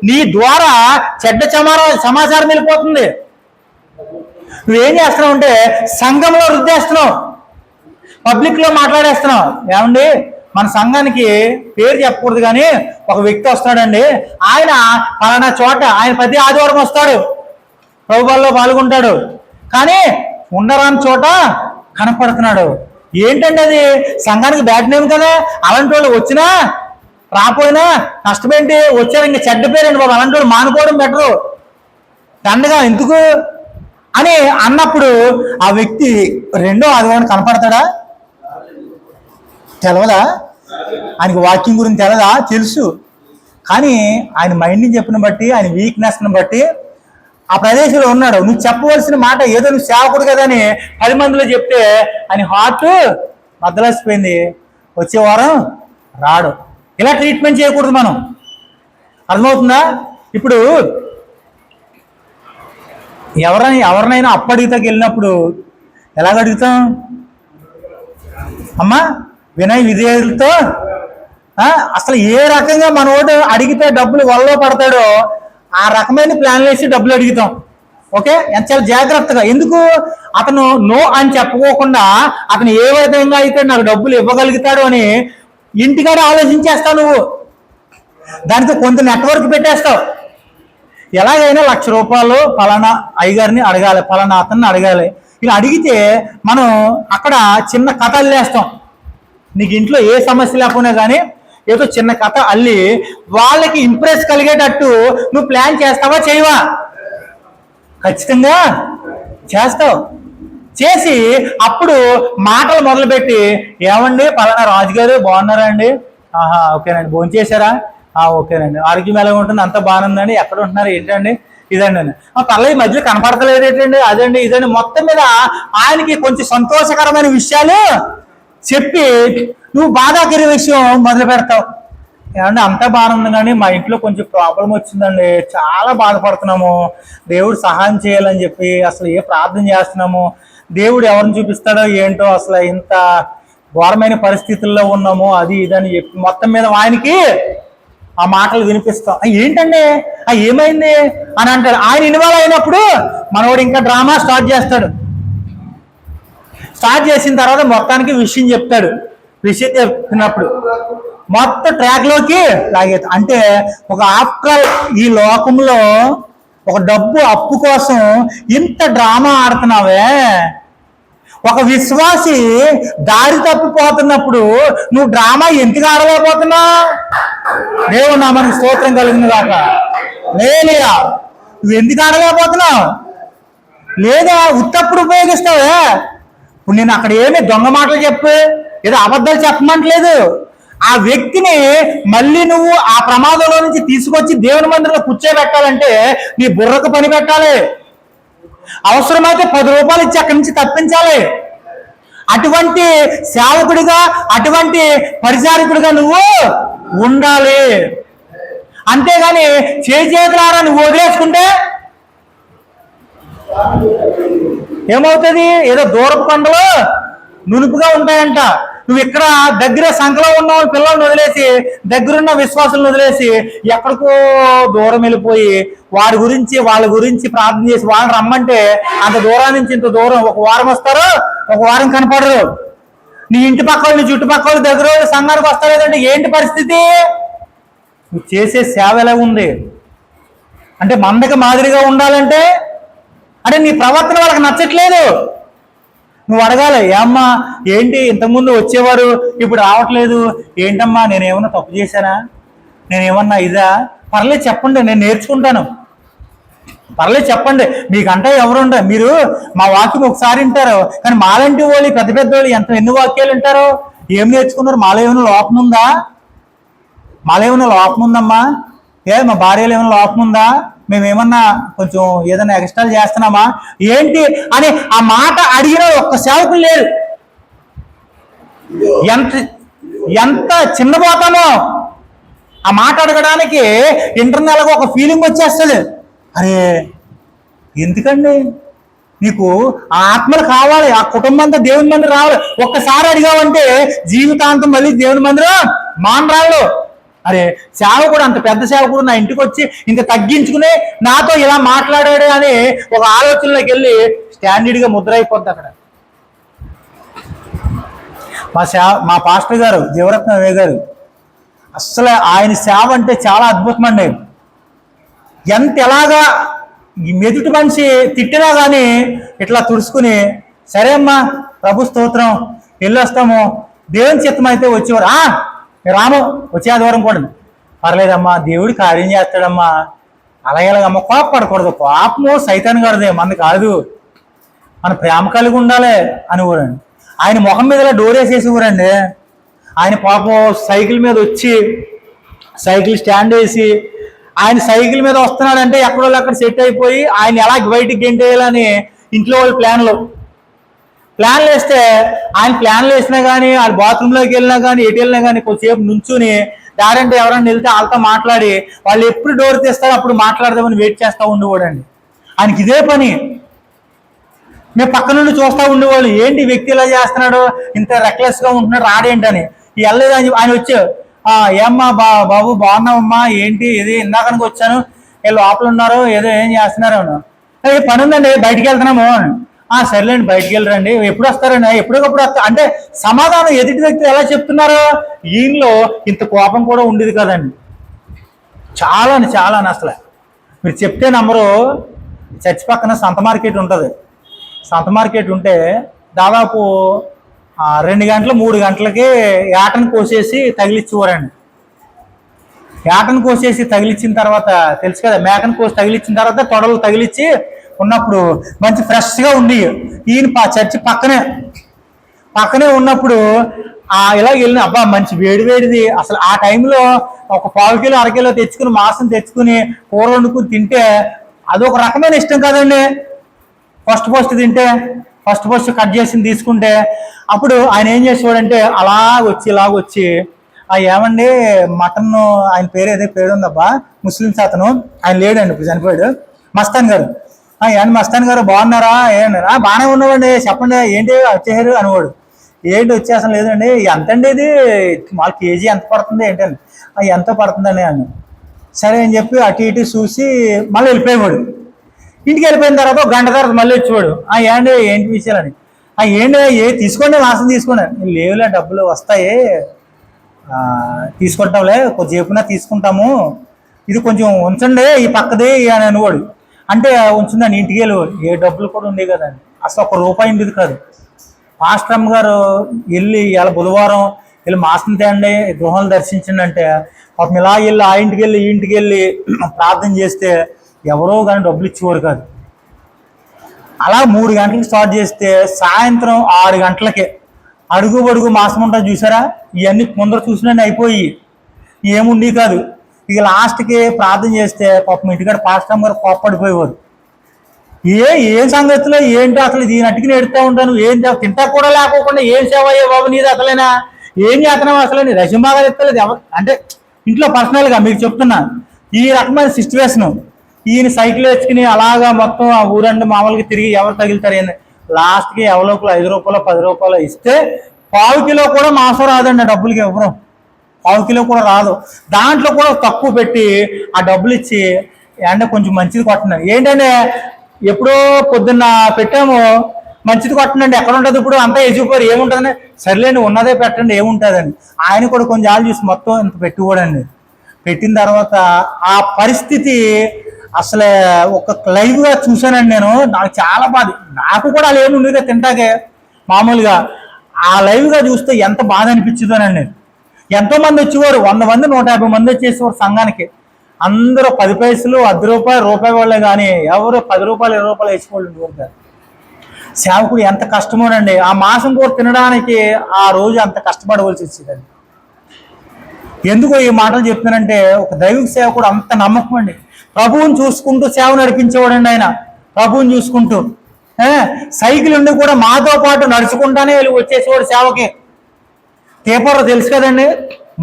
నీ ద్వారా చెడ్డ సమాచారం వెళ్ళిపోతుంది. నువ్వేం చేస్తున్నావు అంటే సంఘంలో రుద్దేస్తున్నావు, పబ్లిక్లో మాట్లాడేస్తున్నావు. ఏమండి, మన సంఘానికి పేరు చెప్పకూడదు కానీ ఒక వ్యక్తి వస్తాడండి, ఆయన పలానా చోట ఆయన ప్రతి ఆదివారం వస్తాడు, ప్రభువుల్లో పాల్గొంటాడు, కానీ ఉండరాని చోట కనపడుతున్నాడు. ఏంటంటే అది సంఘానికి బ్యాడ్ నేమ్ కదా. అలాంటి వాళ్ళు వచ్చినా రాపోయినా నష్టమేంటి, వచ్చారు ఇంకా చెడ్డ పేరండి బాబు, అలాంటి వాళ్ళు మానుకోవడం బెటరు, దండగా ఎందుకు అని అన్నప్పుడు ఆ వ్యక్తి రెండో ఆదివారం కనపడతాడా? తెలవదా? ఆయనకి వాక్యం గురించి తెలదా? తెలుసు. కానీ ఆయన మైండ్ని చెప్పిన బట్టి, ఆయన వీక్నెస్ని బట్టి ఆ ప్రదేశంలో ఉన్నాడు. నువ్వు చెప్పవలసిన మాట ఏదో నువ్వు సేవకుడు కదా అని 10 మందిలో చెప్తే ఆయన హార్ట్ బద్దలసిపోయింది, వచ్చే వారం రాడు. ఇలా ట్రీట్మెంట్ చేయకూడదు మనం. అర్థమవుతుందా? ఇప్పుడు ఎవరినైనా అప్పడిగితకి వెళ్ళినప్పుడు ఎలాగ అడుగుతాం? అమ్మా వినయ విధేయులతో అసలు ఏ రకంగా మనోడు అడిగితే డబ్బులు వల్లో పడతాడో ఆ రకమైన ప్లాన్లు వేసి డబ్బులు అడుగుతాం. ఓకే, ఎంత చాలా జాగ్రత్తగా. ఎందుకు? అతను నో అని చెప్పుకోకుండా అతను ఏ విధంగా అయితే నాకు డబ్బులు ఇవ్వగలుగుతాడు అని ఇంటికాడ ఆలోచించేస్తావు నువ్వు. దానికి కొంత నెట్వర్క్ పెట్టేస్తావు. ఎలాగైనా 1,00,000 రూపాయలు పలానా అయ్యగారిని అడగాలి, పలానా అతన్ని అడగాలి. ఇలా అడిగితే మనం అక్కడ చిన్న కథ అల్లేస్తాం. నీకు ఇంట్లో ఏ సమస్య లేకపోయినా కానీ ఏదో చిన్న కథ అల్లి వాళ్ళకి ఇంప్రెస్ కలిగేటట్టు నువ్వు ప్లాన్ చేస్తావా చేయవా? ఖచ్చితంగా చేస్తావు. చేసి అప్పుడు మాటలు మొదలుపెట్టి, ఏమండి పలానా రాజుగారు బాగున్నారా అండి? ఆహా ఓకేనండి. భోజనం చేశారా? ఓకేనండి. ఆరోగ్యం ఎలా ఉంటుంది? అంతా బాగానే ఉందండి. ఎక్కడ ఉంటున్నారు? ఏంటండి? ఇదండి అని. పర్లేదు, మధ్యలో కనపడతలేదు ఏంటండి? అదండి ఇదండి. మొత్తం మీద ఆయనకి కొంచెం సంతోషకరమైన విషయాలు చెప్పి నువ్వు బాధాకర విషయం మొదలు పెడతావు. ఏమంటే అంతా బాగానే ఉంది కానీ మా ఇంట్లో కొంచెం ప్రాబ్లం వచ్చిందండి, చాలా బాధపడుతున్నాము, దేవుడు సహాయం చేయాలని చెప్పి అసలు ఏ ప్రార్థన చేస్తున్నాము, దేవుడు ఎవరిని చూపిస్తాడో ఏంటో, అసలు ఇంత ఘోరమైన పరిస్థితుల్లో ఉన్నాము, అది ఇదని చెప్పి మొత్తం మీద ఆయనకి ఆ మాటలు వినిపిస్తాం. ఏంటండి ఏమైంది అని అంటాడు. ఆయన ఇన్వాల్వ్ అయినప్పుడు మనవాడు ఇంకా డ్రామా స్టార్ట్ చేస్తాడు. స్టార్ట్ చేసిన తర్వాత మొత్తానికి విషయం చెప్తాడు. విషయం చెప్పినప్పుడు మొత్తం ట్రాక్లోకి లాగేది. అంటే ఒక ఆఫ్టర్ ఈ లోకంలో ఒక డబ్బు అప్పు కోసం ఇంత డ్రామా ఆడుతున్నావే. ఒక విశ్వాసి దారి తప్పిపోతున్నప్పుడు నువ్వు డ్రామా ఎందుకు ఆడలేకపోతున్నావు? దేవుడు నామానికి స్తోత్రం కలిగింది కాక. లేలియా, నువ్వు ఎందుకు ఆడలేకపోతున్నావు? లేదా ఉత్తప్పుడు ఉపయోగిస్తావే. ఇప్పుడు నేను అక్కడ ఏమి దొంగ మాటలు చెప్పు, ఏదో అబద్ధాలు చెప్పమంటలేదు. ఆ వ్యక్తిని మళ్ళీ నువ్వు ఆ ప్రమాదంలో నుంచి తీసుకొచ్చి దేవుని మందిరంలో కూర్చోబెట్టాలంటే నీ బుర్రకు పని పెట్టాలి. అవసరమైతే 10 రూపాయలు ఇచ్చి అక్కడి నుంచి తప్పించాలి. అటువంటి సేవకుడిగా, అటువంటి పరిచారకుడిగా నువ్వు ఉండాలి. అంతేగాని చేతులారా నువ్వు వదిలేసుకుంటే ఏమవుతుంది? ఏదో దూరపు కొండలు నునుపుగా ఉంటాయంట. నువ్వు ఇక్కడ దగ్గర సంఖలో ఉన్న పిల్లల్ని వదిలేసి, దగ్గరున్న విశ్వాసులను వదిలేసి ఎక్కడికో దూరం వెళ్ళిపోయి వాళ్ళ గురించి ప్రార్థన చేసి వాళ్ళని రమ్మంటే అంత దూరం నుంచి ఇంత దూరం ఒక వారం వస్తారు, ఒక వారం కనపడరు. నీ ఇంటి పక్క వాళ్ళు, నీ చుట్టుపక్కల వాళ్ళు దగ్గర సంఘానికి వస్తలేదంటే ఏంటి పరిస్థితి? నువ్వు చేసే సేవ ఎలా ఉంది అంటే మందకి మాదిరిగా ఉండాలంటే అంటే నీ ప్రవర్తన వాళ్ళకి నచ్చట్లేదు. నువ్వు అడగాలి, ఏమ్మా ఏంటి ఇంతకుముందు వచ్చేవారు ఇప్పుడు రావట్లేదు, ఏంటమ్మా నేనేమన్నా తప్పు చేశానా, నేనేమన్నా ఇదా? పర్లేదు చెప్పండి, నేను నేర్చుకుంటాను. పర్లేదు చెప్పండి, మీకంటే ఎవరుండ, మీరు మా వాక్యం ఒకసారి వింటారు, కానీ మాలాంటి వాళ్ళు పెద్ద పెద్ద వాళ్ళు ఎన్ని వాక్యాలు వింటారు? ఏం నేర్చుకున్నారు? మాలో ఏమైనా లోపం ఉందా? మాలో ఏమైనా లోపం ఉందమ్మా? మా భార్యలో ఏమైనా లోపం ఉందా? మేమేమన్నా కొంచెం ఏదైనా ఎక్స్ట్రా చేస్తున్నామా ఏంటి అని ఆ మాట అడిగిన ఒక్క సేవకులు లేరు. ఎంత చిన్నపోతామో ఆ మాట అడగడానికి ఇంటర్నల్గా ఒక ఫీలింగ్ వచ్చేస్తుంది. అరే ఎందుకండి నీకు ఆ ఆత్మలు కావాలి, ఆ కుటుంబం అంతా దేవుని మందిరం రావాలి. ఒక్కసారి అడిగావంటే జీవితాంతం మళ్ళీ దేవుని మందిరం మానరాళ్ళు. అరే సేవకుడు, అంత పెద్ద సేవకుడు నా ఇంటికి వచ్చి ఇంత తగ్గించుకుని నాతో ఇలా మాట్లాడాడు అని ఒక ఆలోచనలోకి వెళ్ళి స్టాండర్డ్గా ముద్ర అయిపోద్ది అక్కడ. మా పాస్టర్ గారు జీవరత్న వే గారు, అస్సలు ఆయన సేవ అంటే చాలా అద్భుతం అండి. ఎంత ఎలాగా మెదుటి మనిషి తిట్టినా కానీ ఇట్లా తుడుచుకుని, సరే అమ్మా ప్రభు స్తోత్రం, వెళ్ళొస్తాము, దేవుని చిత్తం అయితే వచ్చేవారు. రాము వచ్చే ఆదివారం కూడా, పర్లేదమ్మా దేవుడు కార్యం చేస్తాడమ్మా, అలాగేలాగమ్మా కోపపడకూడదు, కోపము సైతాన్ గారిదే, మనది కాదు, మన ప్రేమ కలిగి ఉండాలి అనేవారండి. ఆయన ముఖం మీద డోర్ వేసేసేవారండి. ఆయన పాపం సైకిల్ మీద వచ్చి సైకిల్ స్టాండ్ వేసి ఆయన సైకిల్ మీద వస్తున్నాడంటే ఎక్కడో అక్కడ సెట్ అయిపోయి ఆయన ఎలా బయటికి గెంటేయాలని ఇంట్లో వాళ్ళు ప్లాన్లు వేస్తే ఆయన ప్లాన్లు వేసినా కానీ ఆయన బాత్రూంలోకి వెళ్ళినా కానీ ఎటు వెళ్ళినా కానీ కొంచెంసేపు నుంచుని దారంటే ఎవరైనా వెళ్తే వాళ్ళతో మాట్లాడి వాళ్ళు ఎప్పుడు డోర్ తీస్తారో అప్పుడు మాట్లాడదామని వెయిట్ చేస్తూ ఉండేవాడండి. ఆయనకి ఇదే పని. మేము పక్క నుండి చూస్తూ ఉండేవాళ్ళు, ఏంటి వ్యక్తి ఇలా చేస్తున్నాడు, ఇంత రెక్లెస్గా ఉంటున్నాడు, రాడేంటని. వెళ్ళలేదు అని ఆయన వచ్చి, ఏమ్మా బాబు బాగున్నావమ్మా, ఏంటి ఇది ఇందాకనికి వచ్చాను, వీళ్ళు లోపల ఉన్నారు, ఏదో ఏం చేస్తున్నారు అని. పని ఉందండి బయటికి వెళ్తున్నాము. సర్లేండి బయటికి వెళ్ళరండి, ఎప్పుడు వస్తారండి, ఎప్పటికప్పుడు వస్తా అంటే సమాధానం ఎదుటి వ్యక్తి ఎలా చెప్తున్నారు. ఈయనలో ఇంత కోపం కూడా ఉండేది కదండి. చాలా అసలు మీరు చెప్తే నమ్మరు. చర్చి పక్కన సంత మార్కెట్ ఉంటుంది. సంత మార్కెట్ ఉంటే దాదాపు 2 గంటలు 3 గంటలకి ఏటను కోసేసి తగిలిచ్చేవారండి. ఏటను కోసేసి తగిలిచ్చిన తర్వాత తెలుసు కదా, మేకను కోసి తగిలిచ్చిన తర్వాత తొడలు తగిలిచ్చి ఉన్నప్పుడు మంచి ఫ్రెష్గా ఉండి, ఈయన చర్చి పక్కనే ఉన్నప్పుడు ఇలా వెళ్ళిన అబ్బా మంచి వేడిది అసలు. ఆ టైంలో ఒక 1/4 కిలో 1/2 కిలో తెచ్చుకుని మాంసం తెచ్చుకుని కూర వండుకుని తింటే అదొక రకమైన ఇష్టం కదండి. ఫస్ట్ తింటే ఫస్ట్ కట్ చేసి తీసుకుంటే అప్పుడు ఆయన ఏం చేసేవాడంటే ఇలాగొచ్చి ఏమండి మటన్, ఆయన పేరు ఉందబ్బా, ముస్లిమ్స్ అతను, ఆయన లేడండి ఇప్పుడు చనిపోయాడు, మస్తాన్ గారు. ఏంటి మస్తాన్ గారు బాగున్నారా, ఏంటి బాగానే ఉన్నవాడి, చెప్పండి ఏంటి వచ్చేసారు అనేవాడు. ఏంటి వచ్చేసం లేదండి, ఎంతండి ఇది మాకు కేజీ ఎంత పడుతుంది ఏంటండి, ఎంత పడుతుందని అని. సరే అని చెప్పి అటు ఇటు చూసి మళ్ళీ వెళ్ళిపోయేవాడు. ఇంటికి వెళ్ళిపోయిన తర్వాత 1 గంట తర్వాత మళ్ళీ వచ్చేవాడు. ఏంటి విషయాలని, తీసుకోండి మాసం తీసుకోండి, లేవులే డబ్బులు వస్తాయి తీసుకుంటాంలే, కొంచెం చెప్పున తీసుకుంటాము, ఇది కొంచెం ఉంచండి ఈ పక్కది అని అనేవాడు. అంటే ఉంచుందని ఇంటికి వెళ్ళేవాడు. ఏ డబ్బులు కూడా ఉండేవి కదండి, అసలు ₹1 ఉండేది కాదు. మాస్టర్ అమ్మ గారు వెళ్ళి ఇలా బుధవారం వెళ్ళి మాసం తేండి గృహాలు దర్శించండి అంటే పాపం ఇలా వెళ్ళి ఆ ఇంటికి వెళ్ళి ప్రార్థన చేస్తే ఎవరో కానీ డబ్బులు ఇచ్చేవారు కాదు. అలా 3 గంటలకు స్టార్ట్ చేస్తే సాయంత్రం 6 గంటలకే అడుగు మాసం ఉంటుంది చూసారా, ఇవన్నీ ముందర చూసినట్టు అయిపోయి ఏముండి కాదు. ఇక లాస్ట్కి ప్రార్థన చేస్తే పాపం ఇంటికాడ పాస్టర్ గారు కోప్పడిపోయేవారు. ఏం సంగతిలో ఏంటి అసలు దీని అట్టుకుని నేడుతూ ఉంటాను, ఏం తింటా కూడా లేకోకుండా ఏం సేవ అయ్యే బాబు నీది అసలేనా, ఏం చేస్తున్నావు అసలు, నీ రజమాగా ఎత్తలేదు ఎవరు అంటే ఇంట్లో పర్సనల్గా మీకు చెప్తున్నా. ఈ రకమైన సిచ్యువేషను. ఈయన సైకిల్ వేసుకుని అలాగా మొత్తం ఆ ఊరండి మామూలుగా తిరిగి ఎవరు తగులుతారు ఏంది, లాస్ట్కి ఎవరోకలు ₹5 ₹10 ఇస్తే 1/4 కిలో కూడా మాసం రాదండి, డబ్బులకి ఎవరు 1/4 కిలో కూడా రాదు. దాంట్లో కూడా తక్కువ పెట్టి ఆ డబ్బులు ఇచ్చి కొంచెం మంచిది కొట్టండి. ఏంటంటే ఎప్పుడో పొద్దున్న పెట్టాము, మంచిది కొట్టండి, ఎక్కడ ఉంటుంది ఇప్పుడు అంతా ఎజిపోరు, ఏముంటుందని, సర్లేండి ఉన్నదే పెట్టండి ఏముంటుందని. ఆయన కూడా కొంచెం ఆలు చూసి మొత్తం ఇంత పెట్టుకోడండి. పెట్టిన తర్వాత ఆ పరిస్థితి అసలు ఒక లైవ్గా చూశానండి నేను. నాకు చాలా బాధ, నాకు కూడా అలా ఏమి ఉండేది తింటాకే మామూలుగా. ఆ లైవ్గా చూస్తే ఎంత బాధ అనిపించిందోనండి. ఎంతోమంది వచ్చేవారు, 100 మంది 150 మంది వచ్చేసేవారు సంఘానికి. అందరూ 10 పైసలు ₹10 వాళ్ళే కానీ ఎవరు ₹10 ₹20 వేసుకోవాలి ఉండేవారు. సేవకుడు ఎంత కష్టమోనండి, ఆ మాసం కూర తినడానికి ఆ రోజు అంత కష్టపడవలసి వచ్చేదండి. ఎందుకు ఈ మాటలు చెప్తున్నానంటే ఒక దైవిక సేవకుడు అంత నమ్మకం అండి. ప్రభువుని చూసుకుంటూ సేవ నడిపించేవాడండి ఆయన. ప్రభువుని చూసుకుంటూ సైకిల్ ఉండి కూడా మాతో పాటు నడుచుకుంటానే వెళ్ళి వచ్చేసేవాడు సేవకి. తేపర తెలుసు కదండి,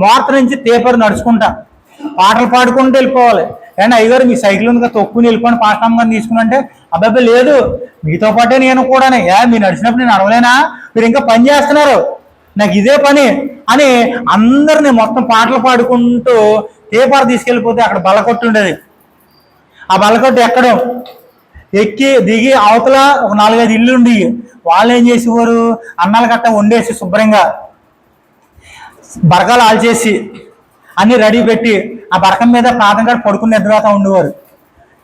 మోర్త నుంచి తేపర నడుచుకుంటా పాటలు పాడుకుంటూ వెళ్ళిపోవాలి. అయ్యగారు మీ సైకిల్ ఉంది కదా తొక్కుని వెళ్ళిపోండి పాస్టర్ గారిని తీసుకుని, అబ్బాయి లేదు మీతో పాటే నేను కూడా, మీరు నడిచినప్పుడు నేను అడవలేనా, మీరు ఇంకా పని చేస్తున్నారు, నాకు ఇదే పని అని అందరినీ మొత్తం పాటలు పాడుకుంటూ పేపర్ తీసుకెళ్ళిపోతే అక్కడ బల్లకొట్టు ఉండేది. ఆ బల్లకొట్టు ఎక్కడం, ఎక్కి దిగి అవతల ఒక 4-5 ఇల్లు ఉండి వాళ్ళు ఏం చేసేవారు, అన్నాలు గట్ట వండేసి శుభ్రంగా బరకాలు ఆల్చేసి అన్ని రెడీ పెట్టి ఆ బరకం మీద ప్రార్థన కాడ పడుకుని నిద్రపోతా ఉండేవారు.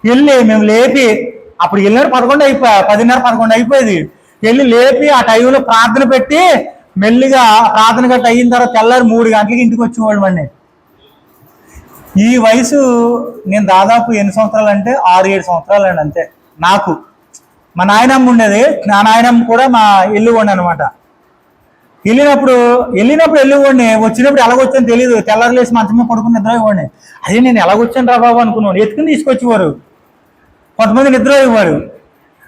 వెళ్ళి మేము లేపి, అప్పుడు వెళ్ళినారు 10:30-11 అయిపోయేది. వెళ్ళి లేపి ఆ టైంలో ప్రార్థన పెట్టి మెల్లిగా ప్రార్థన గట్ట అయిన తర్వాత తెల్లారి 3 గంటలకి ఇంటికి వచ్చేవాళ్ళు అండి. ఈ వయసు నేను దాదాపు ఎన్ని సంవత్సరాలు అంటే 6-7 సంవత్సరాలు అండి అంతే. నాకు మా నాయనమ్మ ఉండేది, నా నాయనమ్మ కూడా మా ఎల్లుగొండి అనమాట. వెళ్ళినప్పుడు ఎల్లుగొండి, వచ్చినప్పుడు ఎలాగొచ్చాను తెలియదు. తెల్లారులేసి మంచం మీద పడుకుని నిద్ర ఇవ్వండి. అదే నేను ఎలాగొచ్చాను రా బాబు అనుకున్నాను. ఎత్తుకుని తీసుకొచ్చేవారు, కొంతమంది నిద్ర ఇవ్వరు.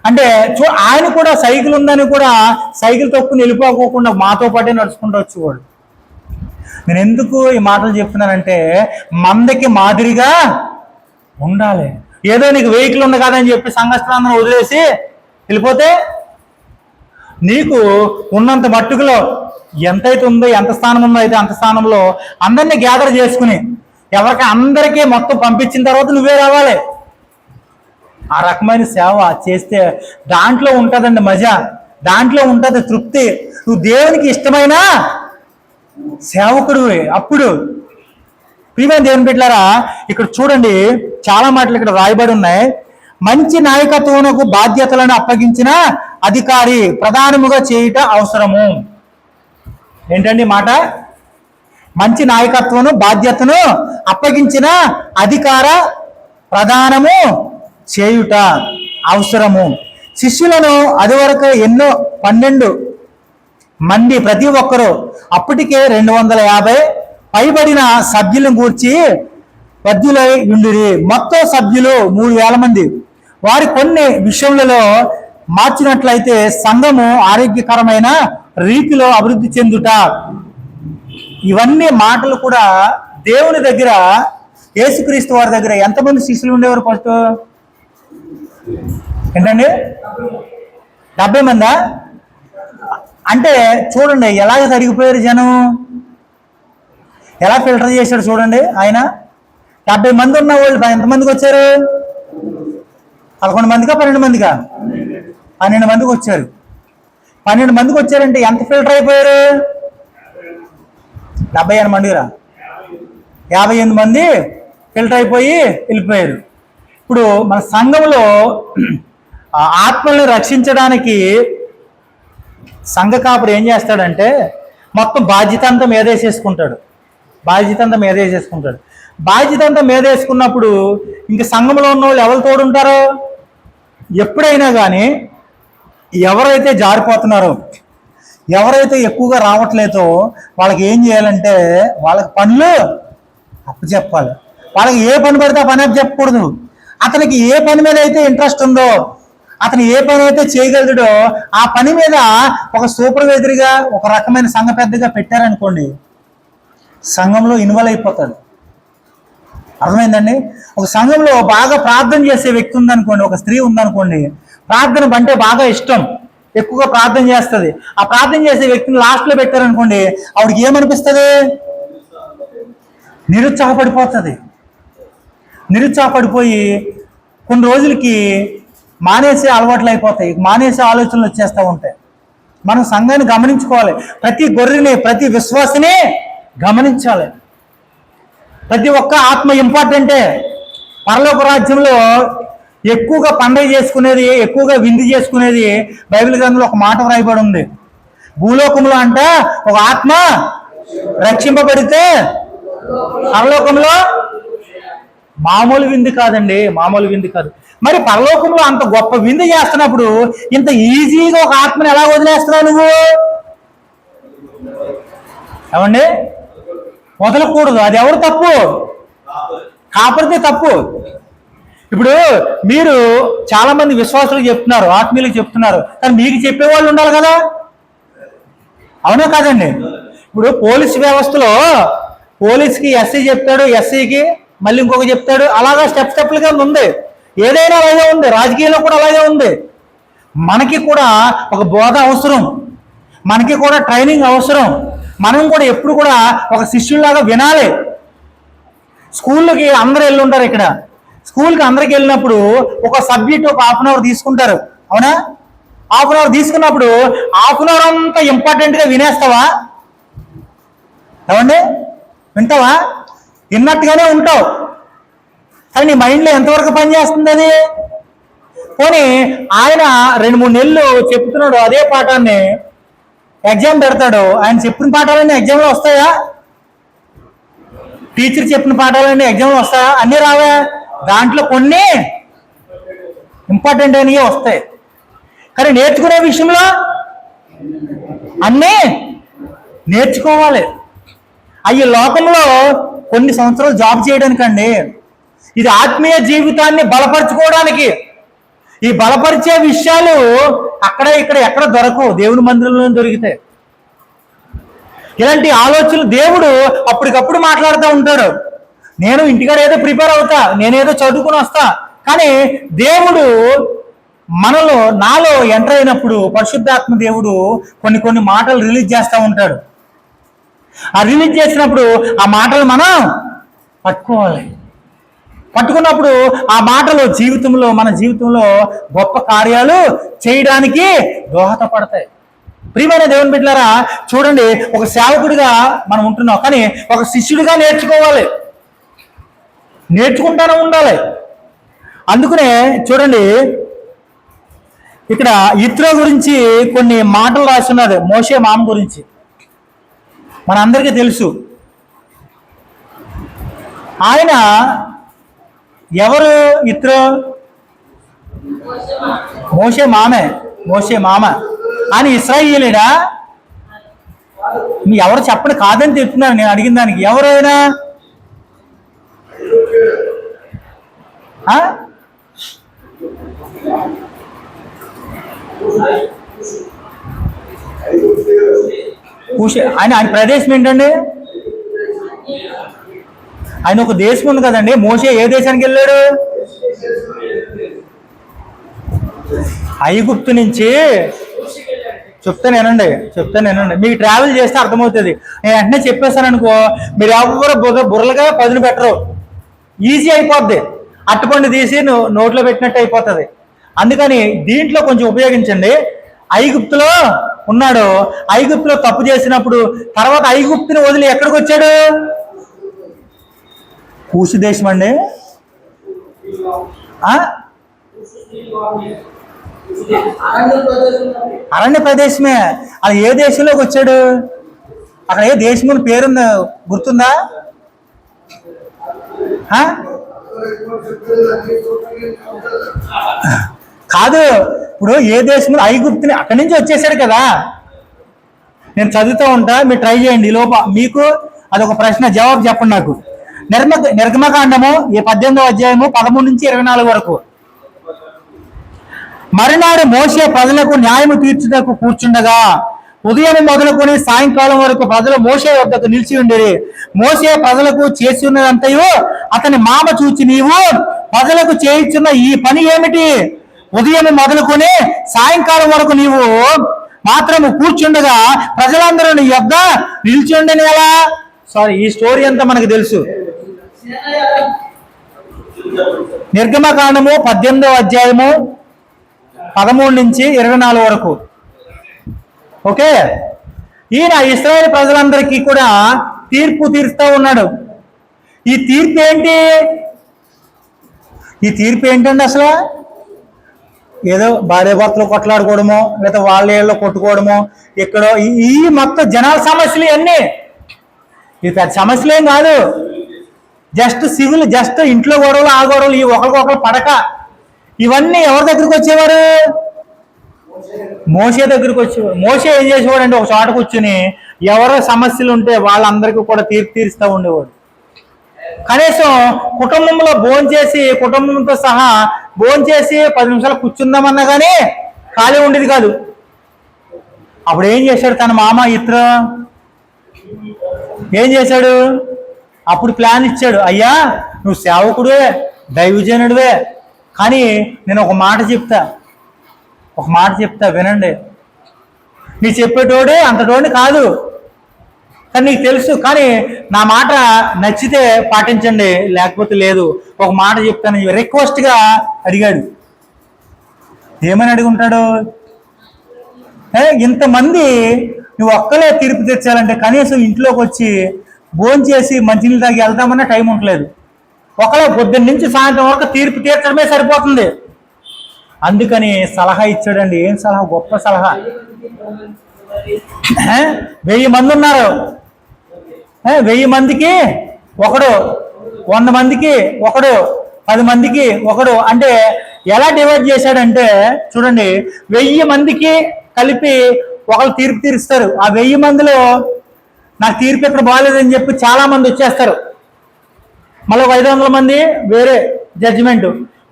అంటే ఆయన కూడా సైకిల్ ఉందని కూడా సైకిల్ తొక్కుని వెళ్ళిపోకోకుండా మాతో పాటే నడుచుకుంటూ వచ్చేవాడు. నేను ఎందుకు ఈ మాటలు చెప్తున్నానంటే మందకి మాదిరిగా ఉండాలి. ఏదో నీకు వెహికల్ ఉంది కదా అని చెప్పి సంఘస్థానం వదిలేసి వెళ్ళిపోతే నీకు ఉన్నంత మట్టుకులో ఎంతైతే ఉందో, ఎంత స్థానం ఉందో అయితే అంత స్థానంలో అందరినీ గ్యాదర్ చేసుకుని అందరికీ మొత్తం పంపించిన తర్వాత నువ్వే రావాలి. ఆ రకమైన సేవ చేస్తే దాంట్లో ఉంటుందండి మజా, దాంట్లో ఉంటుంది తృప్తి. నువ్వు దేవునికి ఇష్టమైన సేవకుడు. అప్పుడు ప్రియమైన దేవుని బిడ్డలారా, ఇక్కడ చూడండి చాలా మాటలు ఇక్కడ రాయబడి ఉన్నాయి. మంచి నాయకత్వమునకు బాధ్యతలను అప్పగించిన అధికారి ప్రధానముగా చేయుట అవసరము. ఏంటండి మాట? మంచి నాయకత్వము బాధ్యతను అప్పగించిన అధికార ప్రధానము చేయుట అవసరము. శిష్యులను అది వరకు 12 మంది ప్రతి ఒక్కరూ అప్పటికే 250 పైబడిన సభ్యులను గూర్చి పద్యులై ఉండిరి. మొత్తం సభ్యులు 3000 మంది. వారి కొన్ని విషయములలో మార్చినట్లయితే సంఘము ఆరోగ్యకరమైన రీతిలో అభివృద్ధి చెందుట. ఇవన్నీ మాటలు కూడా దేవుని దగ్గర, యేసుక్రీస్తు వారి దగ్గర ఎంతమంది శిష్యులు ఉండేవారు? ఫస్ట్ ఏంటండి 70 మందా? అంటే చూడండి ఎలాగ తరిగిపోయారు జనం, ఎలా ఫిల్టర్ చేశాడు చూడండి. ఆయన 70 మంది ఉన్న వాళ్ళు ఎంతమందికి వచ్చారు? 11 మందికా 12 మందికా? 12 మందికి వచ్చారు. 12 మందికి వచ్చారంటే ఎంత ఫిల్టర్ అయిపోయారు? 78 మందిరా, 58 మంది ఫిల్టర్ అయిపోయి వెళ్ళిపోయారు. ఇప్పుడు మన సంఘంలో ఆత్మల్ని రక్షించడానికి సంఘ కాపుడు ఏం చేస్తాడంటే మొత్తం బాధ్యత అంతా మీదేసేసుకుంటాడు. బాధ్యత అంతా మీదేసుకున్నప్పుడు ఇంక సంఘంలో ఉన్న వాళ్ళు ఎవరు తోడుంటారో? ఎప్పుడైనా కానీ ఎవరైతే జారిపోతున్నారో, ఎవరైతే ఎక్కువగా రావట్లేదో వాళ్ళకి ఏం చేయాలంటే వాళ్ళకి పనులు అప్పచెప్పాలి. వాళ్ళకి ఏ పని పడితే ఆ పని అప్పచెప్పకూడదు. అతనికి ఏ పని మీద అయితే ఇంట్రెస్ట్ ఉందో, అతను ఏ పని అయితే చేయగలడో ఆ పని మీద ఒక సూపర్వైజర్గా, ఒక రకమైన సంఘ పెద్దగా పెట్టారనుకోండి, సంఘంలో ఇన్వాల్వ్ అయిపోతాడు. అర్థమైందండి? ఒక సంఘంలో బాగా ప్రార్థన చేసే వ్యక్తి ఉందనుకోండి, ఒక స్త్రీ ఉందనుకోండి, ప్రార్థన అంటే బాగా ఇష్టం, ఎక్కువగా ప్రార్థన చేస్తుంది. ఆ ప్రార్థన చేసే వ్యక్తిని లాస్ట్లో పెట్టారనుకోండి, ఆవిడకి ఏమనిపిస్తుంది? నిరుత్సాహపడిపోయి కొన్ని రోజులకి మానేసే అలవాట్లు అయిపోతాయి, మానేసే ఆలోచనలు వచ్చేస్తూ ఉంటాయి. మనం సంఘాన్ని గమనించుకోవాలి. ప్రతి గొర్రెని, ప్రతి విశ్వాసిని గమనించాలి. ప్రతి ఒక్క ఆత్మ ఇంపార్టెంటే. పరలోక రాజ్యంలో ఎక్కువగా పండగ చేసుకునేది, ఎక్కువగా విందు చేసుకునేది బైబిల్ గ్రంథంలో ఒక మాట వ్రాయబడి ఉంది. భూలోకంలో అంట ఒక ఆత్మ రక్షింపబడితే పరలోకంలో మామూలు విందు కాదండి, మామూలు విందు కాదు. మరి పరలోకంలో అంత గొప్ప విందు చేస్తున్నప్పుడు ఇంత ఈజీగా ఒక ఆత్మని ఎలా వదిలేస్తున్నావు నువ్వు? ఏమండి? వదలకూడదు. అది ఎవరు తప్పు? కాపరితే తప్పు. ఇప్పుడు మీరు చాలా మంది విశ్వాసులకు చెప్తున్నారు, ఆత్మీయులకు చెప్తున్నారు, కానీ మీకు చెప్పేవాళ్ళు ఉండాలి కదా, అవునా కాదండి? ఇప్పుడు పోలీస్ వ్యవస్థలో పోలీస్కి ఎస్ఐ చెప్తాడు, ఎస్ఐకి మళ్ళీ ఇంకొక చెప్తాడు, అలాగా స్టెప్లుగా ఉంది. ఏదైనా అలాగే ఉంది, రాజకీయంలో కూడా అలాగే ఉంది. మనకి కూడా ఒక బోధ అవసరం. మనకి కూడా ట్రైనింగ్ అవసరం. మనం కూడా ఎప్పుడు కూడా ఒక శిష్యుల్లాగా వినాలి. స్కూల్కి అందరూ వెళ్ళి ఉంటారు. ఇక్కడ స్కూల్కి అందరికి వెళ్ళినప్పుడు ఒక సబ్జెక్ట్ ఒక హాఫ్ అన్ అవర్ తీసుకుంటారు, అవునా? హాఫ్ అన్ అవర్ తీసుకున్నప్పుడు హాఫ్ అన్ అవర్ అంతా ఇంపార్టెంట్గా వినేస్తావా? ఏమండి, వింటావా? విన్నట్టుగానే ఉంటావు, కానీ నీ మైండ్లో ఎంతవరకు పనిచేస్తుంది అది? పోనీ ఆయన 2-3 నెలలు చెప్తున్నాడు అదే పాఠాన్ని, ఎగ్జామ్ పెడతాడు, ఆయన చెప్పిన పాఠాలన్నీ ఎగ్జామ్లో వస్తాయా? టీచర్ చెప్పిన పాఠాలన్నీ ఎగ్జామ్లో వస్తాయా? అన్నీ రావా? దాంట్లో కొన్ని ఇంపార్టెంట్ అయినవి వస్తాయి, కానీ నేర్చుకునే విషయంలో అన్నీ నేర్చుకోవాలి. అవి లోకంలో కొన్ని సంవత్సరాలు జాబ్ చేయడానికండి. ఇది ఆత్మీయ జీవితాన్ని బలపరచుకోవడానికి. ఈ బలపరిచే విషయాలు అక్కడ ఇక్కడ ఎక్కడ దొరకవు, దేవుని మందిరంలో దొరికితే. ఇలాంటి ఆలోచనలు దేవుడు అప్పటికప్పుడు మాట్లాడుతూ ఉంటాడు. నేను ఇంటికాడ ఏదో ప్రిపేర్ అవుతా, నేనేదో చదువుకుని వస్తా, కానీ దేవుడు నాలో ఎంటర్ అయినప్పుడు పరిశుద్ధాత్మ దేవుడు కొన్ని మాటలు రిలీజ్ చేస్తూ ఉంటాడు. ఆ రిలీజ్ చేసినప్పుడు ఆ మాటలు మనం పట్టుకోవాలి. పట్టుకున్నప్పుడు ఆ మాటలు మన జీవితంలో గొప్ప కార్యాలు చేయడానికి దోహదపడతాయి. ప్రియమైన దేవుని బిడ్డలారా, చూడండి, ఒక సేవకుడిగా మనం ఉంటున్నాం, కానీ ఒక శిష్యుడిగా నేర్చుకుంటానే ఉండాలి. అందుకనే చూడండి, ఇక్కడ యిత్రో గురించి కొన్ని మాటలు రాస్తున్నది, మోషే మామ గురించి మనందరికీ తెలుసు. ఆయన ఎవరు? యిత్రో మోషే మామ. ఆయన ఇశ్రాయేలీయుడా? మీ ఎవరు చెప్పండి, కాదని చెప్తున్నాను నేను అడిగిన దానికి. ఎవరైనా ఆయన ప్రదేశం ఏంటండి? ఆయన ఒక దేశం ఉంది కదండి. మోషే ఏ దేశానికి వెళ్ళాడు? ఐగుప్తు నుంచి. చెప్తానేనండి. మీకు ట్రావెల్ చేస్తే అర్థమవుతుంది. నేను వెంటనే చెప్పేస్తాను అనుకో, మీరు ఎవరు బుర్రలుగా పదును పెట్టరు, ఈజీ అయిపోద్ది. అట్టుపండు తీసి నోట్లో పెట్టినట్టు అయిపోతుంది. అందుకని దీంట్లో కొంచెం ఉపయోగించండి. ఐగుప్తులో ఉన్నాడు, ఐగుప్తులో తప్పు చేసినప్పుడు తర్వాత ఐగుప్తుని వదిలి ఎక్కడికి వచ్చాడు? కూషు దేశం అండి. అరణ్య ప్రదేశమే. అది ఏ దేశంలోకి వచ్చాడు? అక్కడ ఏ దేశం పేరుందా, గుర్తుందా? కాదు, ఇప్పుడు ఏ దేశం? ఐగుప్తుని అక్కడి నుంచి వచ్చేసాడు కదా. నేను చదువుతూ ఉంటా, మీరు ట్రై చేయండి. లోప మీకు అదొక ప్రశ్న, జవాబు చెప్పండి నాకు. నిర్గమకాండము 18వ అధ్యాయము 13 నుంచి 24 వరకు. మరునాడు మోషే ప్రజలకు న్యాయము తీర్చుటకు కూర్చుండగా ఉదయం మొదలుకొని సాయంకాలం వరకు ప్రజలు మోషే వద్దకు నిలిచి ఉండేది. మోషే ప్రజలకు చేసి ఉన్నదంతయు అతని మామ చూచి, నీవు ప్రజలకు చేయించున్న ఈ పని ఏమిటి? ఉదయం మొదలుకొని సాయంకాలం వరకు నీవు మాత్రము కూర్చుండగా ప్రజలందరూ నీ యొద్ద నిలిచి ఉండని ఎలా? ఈ స్టోరీ అంతా మనకు తెలుసు. నిర్గమకాండము 18వ అధ్యాయము 13 నుంచి 24 వరకు. ఓకే, ఈయన ఇశ్రాయేలు ప్రజలందరికీ కూడా తీర్పు తీరుస్తూ ఉన్నాడు. ఈ తీర్పు ఏంటండి అసలు? ఏదో భార్యాభర్తలు కొట్లాడుకోవడమో, లేదా వాళ్ళ కొట్టుకోవడమో, ఎక్కడో ఈ మొత్తం జనాల సమస్యలు ఇవన్నీ. ఇది పెద్ద సమస్యలు ఏం కాదు, జస్ట్ సివిల్, జస్ట్ ఇంట్లో గొడవలు, ఆ గొడవలు, ఈ ఒకరికొకరు పడక, ఇవన్నీ ఎవరి దగ్గరికి వచ్చేవారు? మోషే దగ్గరికి వచ్చేవారు. మోషే ఏం చేసేవాడు అంటే, ఒక చోట కూర్చుని ఎవరో సమస్యలు ఉంటే వాళ్ళందరికీ కూడా తీరుస్తూ ఉండేవాడు. కనీసం కుటుంబంలో భోంచేసి, కుటుంబంతో సహా భోంచేసి 10 నిమిషాలు కూర్చుందామన్నా కానీ ఖాళీ ఉండేది కాదు. అప్పుడు ఏం చేశాడు తన మామ యిత్రో? ఏం చేశాడు? అప్పుడు ప్లాన్ ఇచ్చాడు. అయ్యా, నువ్వు సేవకుడివే, దైవజనుడివే, కానీ నేను ఒక మాట చెప్తా, వినండి. నీ చెప్పేటోడే అంతటోడిని కాదు, కానీ నీకు తెలుసు. కానీ నా మాట నచ్చితే పాటించండి, లేకపోతే లేదు. ఒక మాట చెప్తాను, రిక్వెస్ట్గా అడిగాడు. ఏమని అడుగుంటాడు? ఇంతమంది నువ్వు ఒక్కలే తీర్పు తెచ్చాలంటే కనీసం ఇంట్లోకి వచ్చి భోంచేసి మంచినీళ్ళు తాగి వెళ్దామన్నా టైం ఉండలేదు. ఒకళ్ళ పొద్దున్న నుంచి సాయంత్రం వరకు తీర్పు తీర్చడమే సరిపోతుంది. అందుకని సలహా ఇచ్చాడండి. ఏం సలహా? గొప్ప సలహా. 1000 మంది ఉన్నారు. 1000 మందికి ఒకడు, 100 మందికి ఒకడు, 10 మందికి ఒకడు. అంటే ఎలా డివైడ్ చేశాడంటే చూడండి, 1000 మందికి కలిపి ఒకళ్ళు తీర్పు తీరుస్తారు. ఆ 1000 మందిలో నాకు తీర్పు ఇక్కడ బాగాలేదని చెప్పి చాలా మంది వచ్చేస్తారు. మళ్ళీ 500 మంది వేరే జడ్జిమెంట్.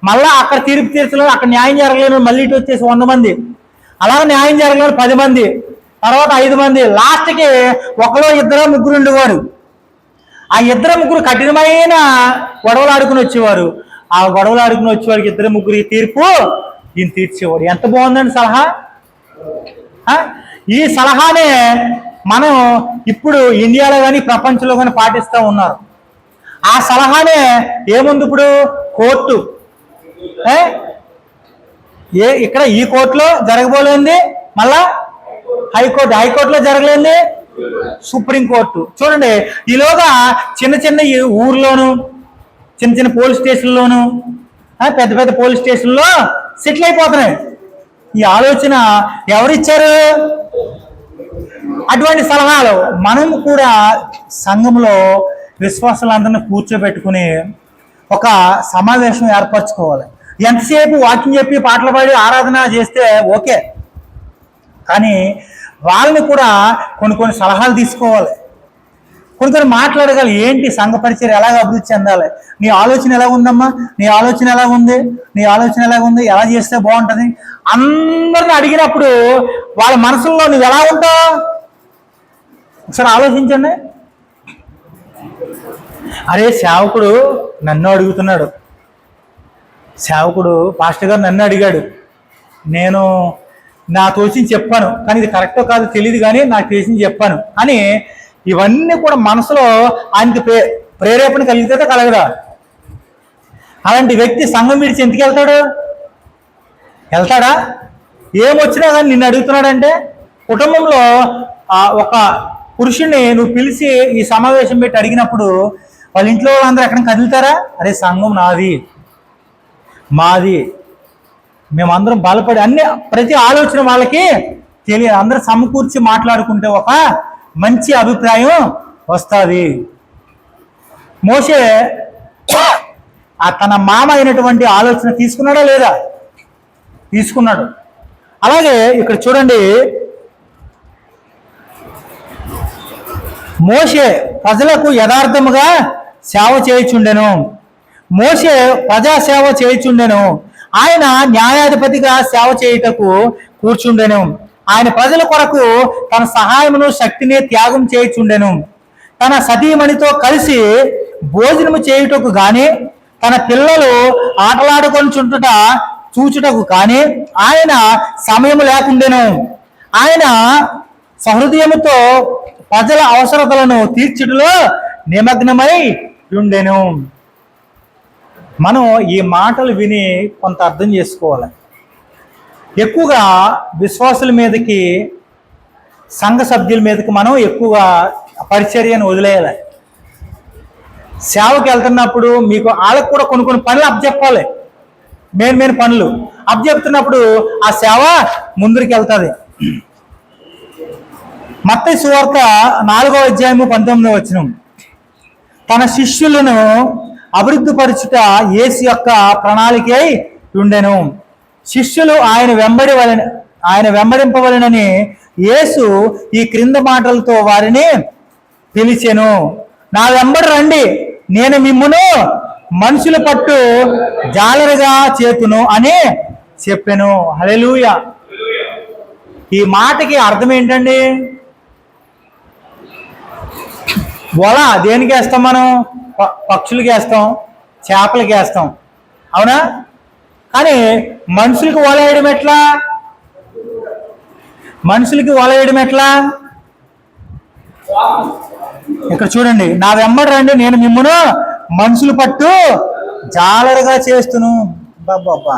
మళ్ళీ అక్కడ తీర్పు తీర్చలేదు, అక్కడ న్యాయం జరగలేదు, మళ్ళీ ఇటు వచ్చేసి 100 మంది. అలాగే న్యాయం జరగలేదు 10 మంది, తర్వాత 5 మంది. లాస్ట్కి ఒకరు 2 3 ఉండేవారు. ఆ 2 3 కఠినమైన గొడవలు ఆడుకుని వచ్చేవారు. ఆ గొడవలు ఆడుకుని వచ్చేవారికి 2 3 తీర్పు ఈయన తీర్చేవాడు. ఎంత బాగుందండి సలహా! ఈ సలహానే మనం ఇప్పుడు ఇండియాలో కానీ ప్రపంచంలో కానీ పాటిస్తూ ఉన్నారు. ఆ సలహానే ఏముంది ఇప్పుడు? కోర్టు. ఇక్కడ ఈ కోర్టులో జరగబోలేంది, మళ్ళా హైకోర్టులో జరగలేంది సుప్రీంకోర్టు. చూడండి, ఈలోగా చిన్న చిన్న ఊర్లోను, చిన్న చిన్న పోలీస్ స్టేషన్లోను, పెద్ద పెద్ద పోలీస్ స్టేషన్లో సెటిల్ అయిపోతున్నాయి. ఈ ఆలోచన ఎవరిచ్చారు? అటువంటి సలహాలు మనం కూడా సంఘంలో విశ్వాసాలందరినీ కూర్చోబెట్టుకుని ఒక సమావేశం ఏర్పరచుకోవాలి. ఎంతసేపు వాకింగ్ చెప్పి పాటలు పాడి ఆరాధన చేస్తే ఓకే, కానీ వాళ్ళని కూడా కొన్ని సలహాలు తీసుకోవాలి, కొన్ని మాట్లాడగలి. ఏంటి సంఘ పరిచయం ఎలాగ అభివృద్ధి చెందాలి? నీ ఆలోచన ఎలా ఉందమ్మా? నీ ఆలోచన ఎలా ఉంది? నీ ఆలోచన ఎలా ఉంది? ఎలా చేస్తే బాగుంటుంది? అందరిని అడిగినప్పుడు వాళ్ళ మనసుల్లో నువ్వు ఎలా ఉంటావు ఒకసారి ఆలోచించండి. అరే సేవకుడు నన్ను అడుగుతున్నాడు, సేవకుడు పాస్టర్ గారు నన్ను అడిగాడు, నేను నా తోచింది చెప్పాను, కానీ ఇది కరెక్టో కాదో తెలియదు, కానీ నాకు తెలిసింది చెప్పాను అని ఇవన్నీ కూడా మనసులో ఆయనకి ప్రేరేపణ కలిగితే కలగదా? అలాంటి వ్యక్తి సంఘం విడిచి ఎందుకు వెళ్తాడా? ఏమొచ్చినా కానీ నిన్ను అడుగుతున్నాడంటే, కుటుంబంలో ఒక పురుషుణ్ణి నువ్వు పిలిచి ఈ సమావేశం పెట్టి అడిగినప్పుడు వాళ్ళ ఇంట్లో వాళ్ళందరూ ఎక్కడ కదులుతారా? అరే సంఘం నాది, మాది, మేమందరం బలపడి ప్రతి ఆలోచన వాళ్ళకి తెలియదు. అందరూ సమకూర్చి మాట్లాడుకుంటే ఒక మంచి అభిప్రాయం వస్తుంది. మోషే తన మామ అయినటువంటి ఆలోచన తీసుకున్నాడా లేదా? తీసుకున్నాడు. అలాగే ఇక్కడ చూడండి, మోషే ప్రజలకు యథార్థముగా సేవ చేయుచుండెను. మోషే ప్రజా సేవ చేయుచుండెను. ఆయన న్యాయాధిపతిగా సేవ చేయుటకు కూర్చుండెను. ఆయన ప్రజల కొరకు తన సహాయమును శక్తిని త్యాగం చేయుచుండెను. తన సతీమణితో కలిసి భోజనము చేయుటకు గాని, తన పిల్లలు ఆటలాడుకొని చూచుటకు కానీ ఆయన సమయం లేకుండెను. ఆయన సహృదయముతో ప్రజల అవసరతలను తీర్చుటలో నిమగ్నమై ఉండెను. మనం ఈ మాటలు విని కొంత అర్థం చేసుకోవాలి. ఎక్కువగా విశ్వాసుల మీదకి, సంఘ సభ్యుల మీదకి మనం ఎక్కువగా పరిచర్యను వదిలేయాలి. సేవకి వెళ్తున్నప్పుడు మీకు వాళ్ళకు కూడా కొన్ని పనులు అప్పచెప్పాలి. మెయిన్ పనులు అప్పచెప్తున్నప్పుడు ఆ సేవ ముందుకు వెళ్తుంది. మత్తయి సువార్త 4వ అధ్యాయము 19వ వచనం. తన శిష్యులను అభివృద్ధి పరచుట యేసు యొక్క ప్రణాళికై ఉండెను. శిష్యులు ఆయన వెంబడింపవలెనని యేసు ఈ క్రింద మాటలతో వారిని పిలిచెను. నా వెంబడి రండి, నేను మిమ్మును మనుషుల పట్టు జాలరుగా చేతును అని చెప్పెను. హల్లెలూయా. ఈ మాటకి అర్థం ఏంటండి? వల దేనికి వేస్తాం మనం? పక్షులకి వేస్తాం, చేపలకి వేస్తాం, అవునా? కానీ మనుషులకు వల వేయడం ఎట్లా? మనుషులకి వల వేయడం ఎట్లా? ఇక్కడ చూడండి, నా వెంబడి రండి, నేను మిమ్మును మనుషులు పట్టు జాలరుగా చేస్తును. బాబా,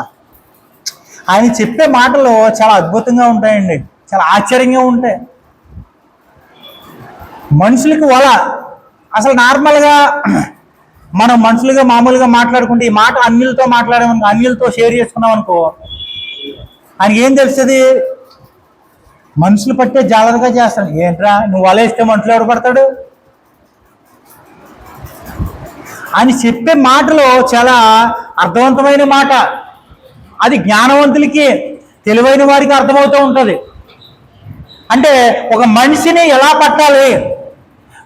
ఆయన చెప్పే మాటలు చాలా అద్భుతంగా ఉంటాయండి, చాలా ఆశ్చర్యంగా ఉంటాయి. మనుషులకి వల. అసలు నార్మల్గా మనం మనుషులుగా మామూలుగా మాట్లాడుకుంటే ఈ మాట అన్యులతో మాట్లాడామనుకో, అన్యులతో షేర్ చేసుకున్నాం అనుకో, ఆయనకి ఏం తెలుస్తుంది? మనుషులు పట్టే జాగ్రత్తగా చేస్తాను. ఏంట్రా నువ్వు వల వేస్తే మనుషులు ఎవరు పడతాడు? అని చెప్పే మాటలో చాలా అర్థవంతమైన మాట. అది జ్ఞానవంతులకి, తెలివైన వారికి అర్థమవుతూ ఉంటుంది. అంటే ఒక మనిషిని ఎలా పట్టాలి,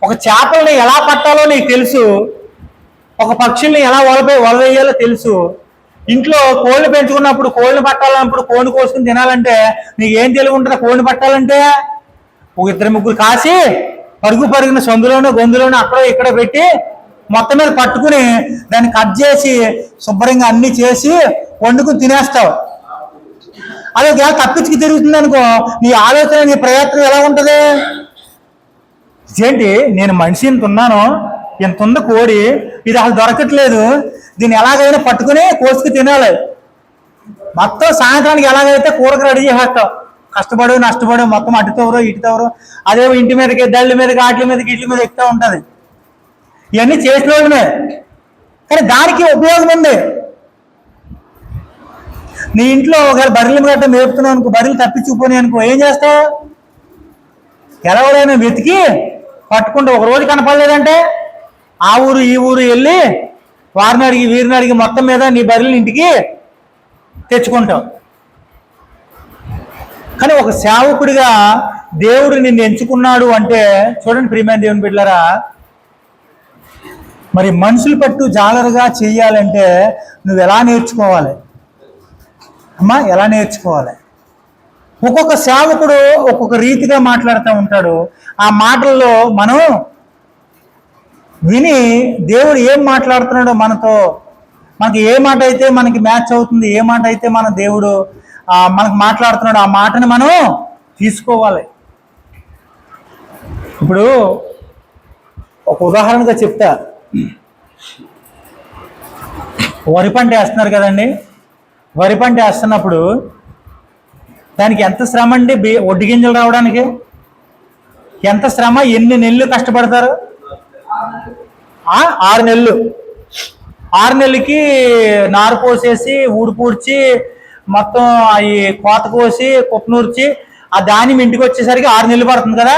ఒక చేపల్ని ఎలా పట్టాలో నీకు తెలుసు, ఒక పక్షుల్ని ఎలా వలవేయాలో తెలుసు. ఇంట్లో కోళ్ళు పెంచుకున్నప్పుడు కోళ్ళని పట్టాలన్నప్పుడు కోడిని కోసుకుని తినాలంటే నీకు ఏం తెలివి ఉంటుంది? కోడిని పట్టాలంటే ఒక 2-3 కాసి పరుగున సందులోనో గొంతులోనో అక్కడ ఇక్కడ పెట్టి మొత్తం మీద పట్టుకుని దాన్ని కట్ చేసి శుభ్రంగా అన్ని చేసి వండుకుని తినేస్తావు. అదే ఒకవేళ తప్పించుకు తిరుగుతుంది అనుకో, నీ ఆలోచన నీ ప్రయత్నం ఎలా ఉంటుంది? ఏంటి నేను మనిషి ఇంత ఉన్నాను, ఇంత ఉంది కోడి, ఇది అసలు దొరకట్లేదు, దీన్ని ఎలాగైనా పట్టుకుని కోసుకు తినాలి. మొత్తం సాయంత్రానికి ఎలాగైతే కూరకు రెడీ చేసేస్తావు. కష్టపడు నష్టపడు మొత్తం అటుతవరు ఇటుతవరు, అదేమో ఇంటి మీదకి దళ్ళ మీదకి ఆటల మీదకి ఇట్ల మీద ఎక్కుతూ ఉంటుంది. ఇవన్నీ చేసిన వాళ్ళమే, కానీ దానికి ఉపయోగం ఉంది. నీ ఇంట్లో ఒకవేళ బర్రెలు గట్ట మేపుతున్నావు అనుకో, బర్రెలు తప్పించుకుపోయి అనుకో, ఏం చేస్తావు? ఎవరైనా వెతికి పట్టుకుంటే ఒక రోజు కనపడలేదంటే ఆ ఊరు ఈ ఊరు వెళ్ళి వారిని అడిగి వీరిని అడిగి మొత్తం మీద నీ బర్రెలు ఇంటికి తెచ్చుకుంటావు. కానీ ఒక సేవకుడిగా దేవుడు నిన్ను ఎంచుకున్నాడు అంటే చూడండి ప్రియమైన దేవుని బిడ్డలారా, మరి మనుషులు పట్టు జాగ్రత్తగా చెయ్యాలంటే నువ్వు ఎలా నేర్చుకోవాలి అమ్మా? ఎలా నేర్చుకోవాలి? ఒక్కొక్క సేవకుడు ఒక్కొక్క రీతిగా మాట్లాడుతూ ఉంటాడు. ఆ మాటల్లో మనం విని దేవుడు ఏం మాట్లాడుతున్నాడో మనతో, మనకి ఏ మాట అయితే మనకి మ్యాచ్ అవుతుంది, ఏ మాట అయితే మన దేవుడు మనకు మాట్లాడుతున్నాడు, ఆ మాటని మనం తీసుకోవాలి. ఇప్పుడు ఒక ఉదాహరణగా చెప్తా. వరి పంట వేస్తున్నారు కదండి. వరి పంట వేస్తున్నప్పుడు దానికి ఎంత శ్రమ అండి? ఒడ్డు గింజలు రావడానికి ఎంత శ్రమ? ఎన్ని నెలలు కష్టపడతారు? 6 నెలలు. 6 నెలలకి నారు పోసేసి ఊడు పూడ్చి మొత్తం అవి కోత కోసి కుప్పనూర్చి ఆ ధాన్యం ఇంటికి వచ్చేసరికి 6 నెలలు పడుతుంది కదా.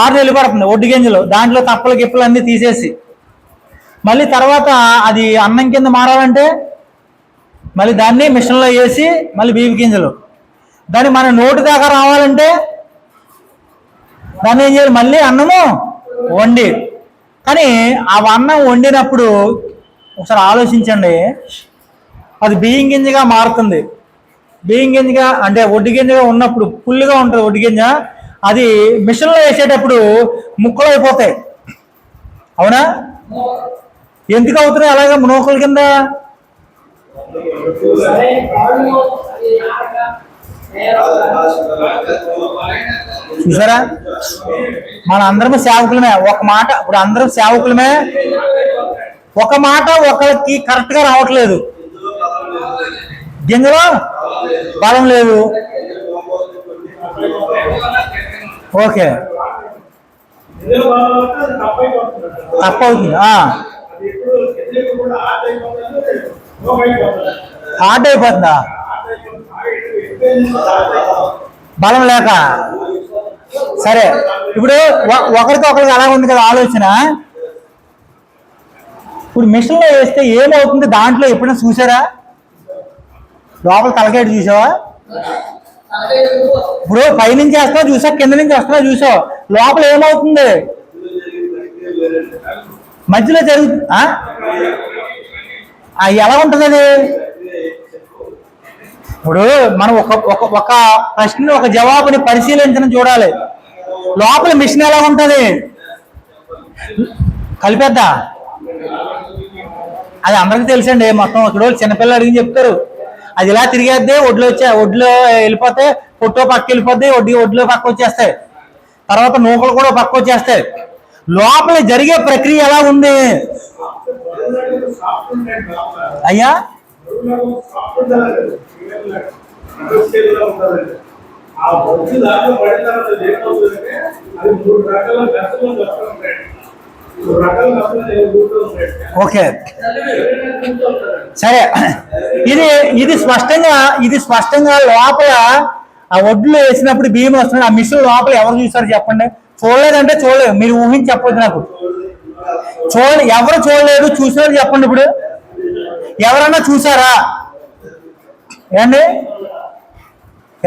6 నెలలు పడుతుంది ఒడ్డు గింజలు. దాంట్లో తప్పలు గిప్పలు అన్నీ తీసేసి మళ్ళీ తర్వాత అది అన్నం కింద మారాలంటే మళ్ళీ దాన్ని మిషన్లో వేసి మళ్ళీ బీపి గింజలు, దాన్ని మన నోటి దాకా రావాలంటే దాన్ని ఏం చేయాలి? మళ్ళీ అన్నము వండి. కానీ ఆ అన్నం వండినప్పుడు ఒకసారి ఆలోచించండి, అది బియ్యం గింజగా మారుతుంది. బియ్యం గింజగా అంటే ఒడ్డు గింజగా ఉన్నప్పుడు ఫుల్గా ఉంటుంది ఒడ్డు గింజ, అది మిషన్లో వేసేటప్పుడు ముక్కలు అయిపోతాయి. అవునా? ఎందుకు అవుతున్నాయి అలాగా నూకల కింద? చూసారా? మన అందరం సేవకులమే. ఒక మాట ఇప్పుడు అందరం సేవకులమే, ఒక మాట ఒకరికి కరెక్ట్గా రావట్లేదు. గింజలో బలం లేదు. ఓకే, తప్పవుతుంది. హార్డ్ అయిపోతుందా? బలం లేక. సరే, ఇప్పుడు ఒకరికి ఒకరికి అలా ఉంది కదా ఆలోచన. ఇప్పుడు మిషన్లో వేస్తే ఏమవుతుంది దాంట్లో ఎప్పుడైనా చూసారా? లోపల తలకేటు చూసావా? ఇప్పుడు పైనుంచి వేస్తావు చూసా, కింద నుంచి వస్తున్నా చూసావు, లోపల ఏమవుతుంది? మధ్యలో జరుగుతుంది. ఎలా ఉంటుంది అది? ఇప్పుడు మనం ఒక ప్రశ్న ఒక జవాబుని పరిశీలించడం చూడాలి. లోపల మిషన్ ఎలా ఉంటుంది? కలిపేద్దా? అది అందరికీ తెలుసండి. మొత్తం ఇక్కడ చిన్నపిల్లలు అడిగి చెప్తారు. అది ఇలా తిరిగేద్దే, ఒడ్లో వెళ్ళిపోతే పొట్టో పక్క వెళ్ళిపోద్ది, ఒడ్లో పక్క వచ్చేస్తాయి, తర్వాత నూకలు కూడా పక్క వచ్చేస్తాయి. లోపల జరిగే ప్రక్రియ ఎలా ఉంది అయ్యా? ఓకే సరే, ఇది స్పష్టంగా లోపల ఆ ఒడ్లు వేసినప్పుడు బియ్యం వస్తున్నాడు, ఆ మిషన్ లోపల ఎవరు చూసారు చెప్పండి? చూడలేదంటే చూడలేదు, మీరు ఊహించి చెప్పొద్దు నాకు. ఎవరు చూడలేదు, చూసారు చెప్పండి. ఇప్పుడు ఎవరన్నా చూసారా ఏండి?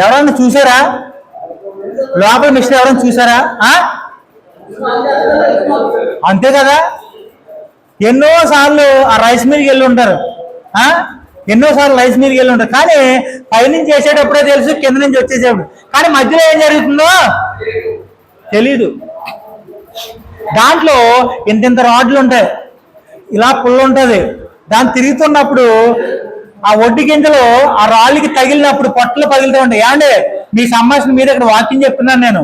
ఎవరన్నా చూసారా? లోపల మిషన్ ఎవరన్నా చూసారా? అంతే కదా. ఎన్నోసార్లు ఆ రైస్ మిల్కి వెళ్ళి ఉంటారు, ఎన్నోసార్లు రైస్ మిల్కి వెళ్ళి ఉంటారు, కానీ పైనుంచి చేసేటప్పుడే తెలుసు, కింద నుంచి వచ్చేసేప్పుడు. కానీ మధ్యలో ఏం జరుగుతుందో తెలీదు. దాంట్లో ఇంత రాడ్లు ఉంటాయి, ఇలా పుల్ల ఉంటుంది, దాన్ని తిరుగుతున్నప్పుడు ఆ ఒడ్డు గింజలు ఆ రాళ్ళకి తగిలినప్పుడు పొట్టలు పగులుతూ ఉంటాయి. ఏమంటే మీ సంభాషణ మీద ఇక్కడ వాక్యం చెప్తున్నాను నేను,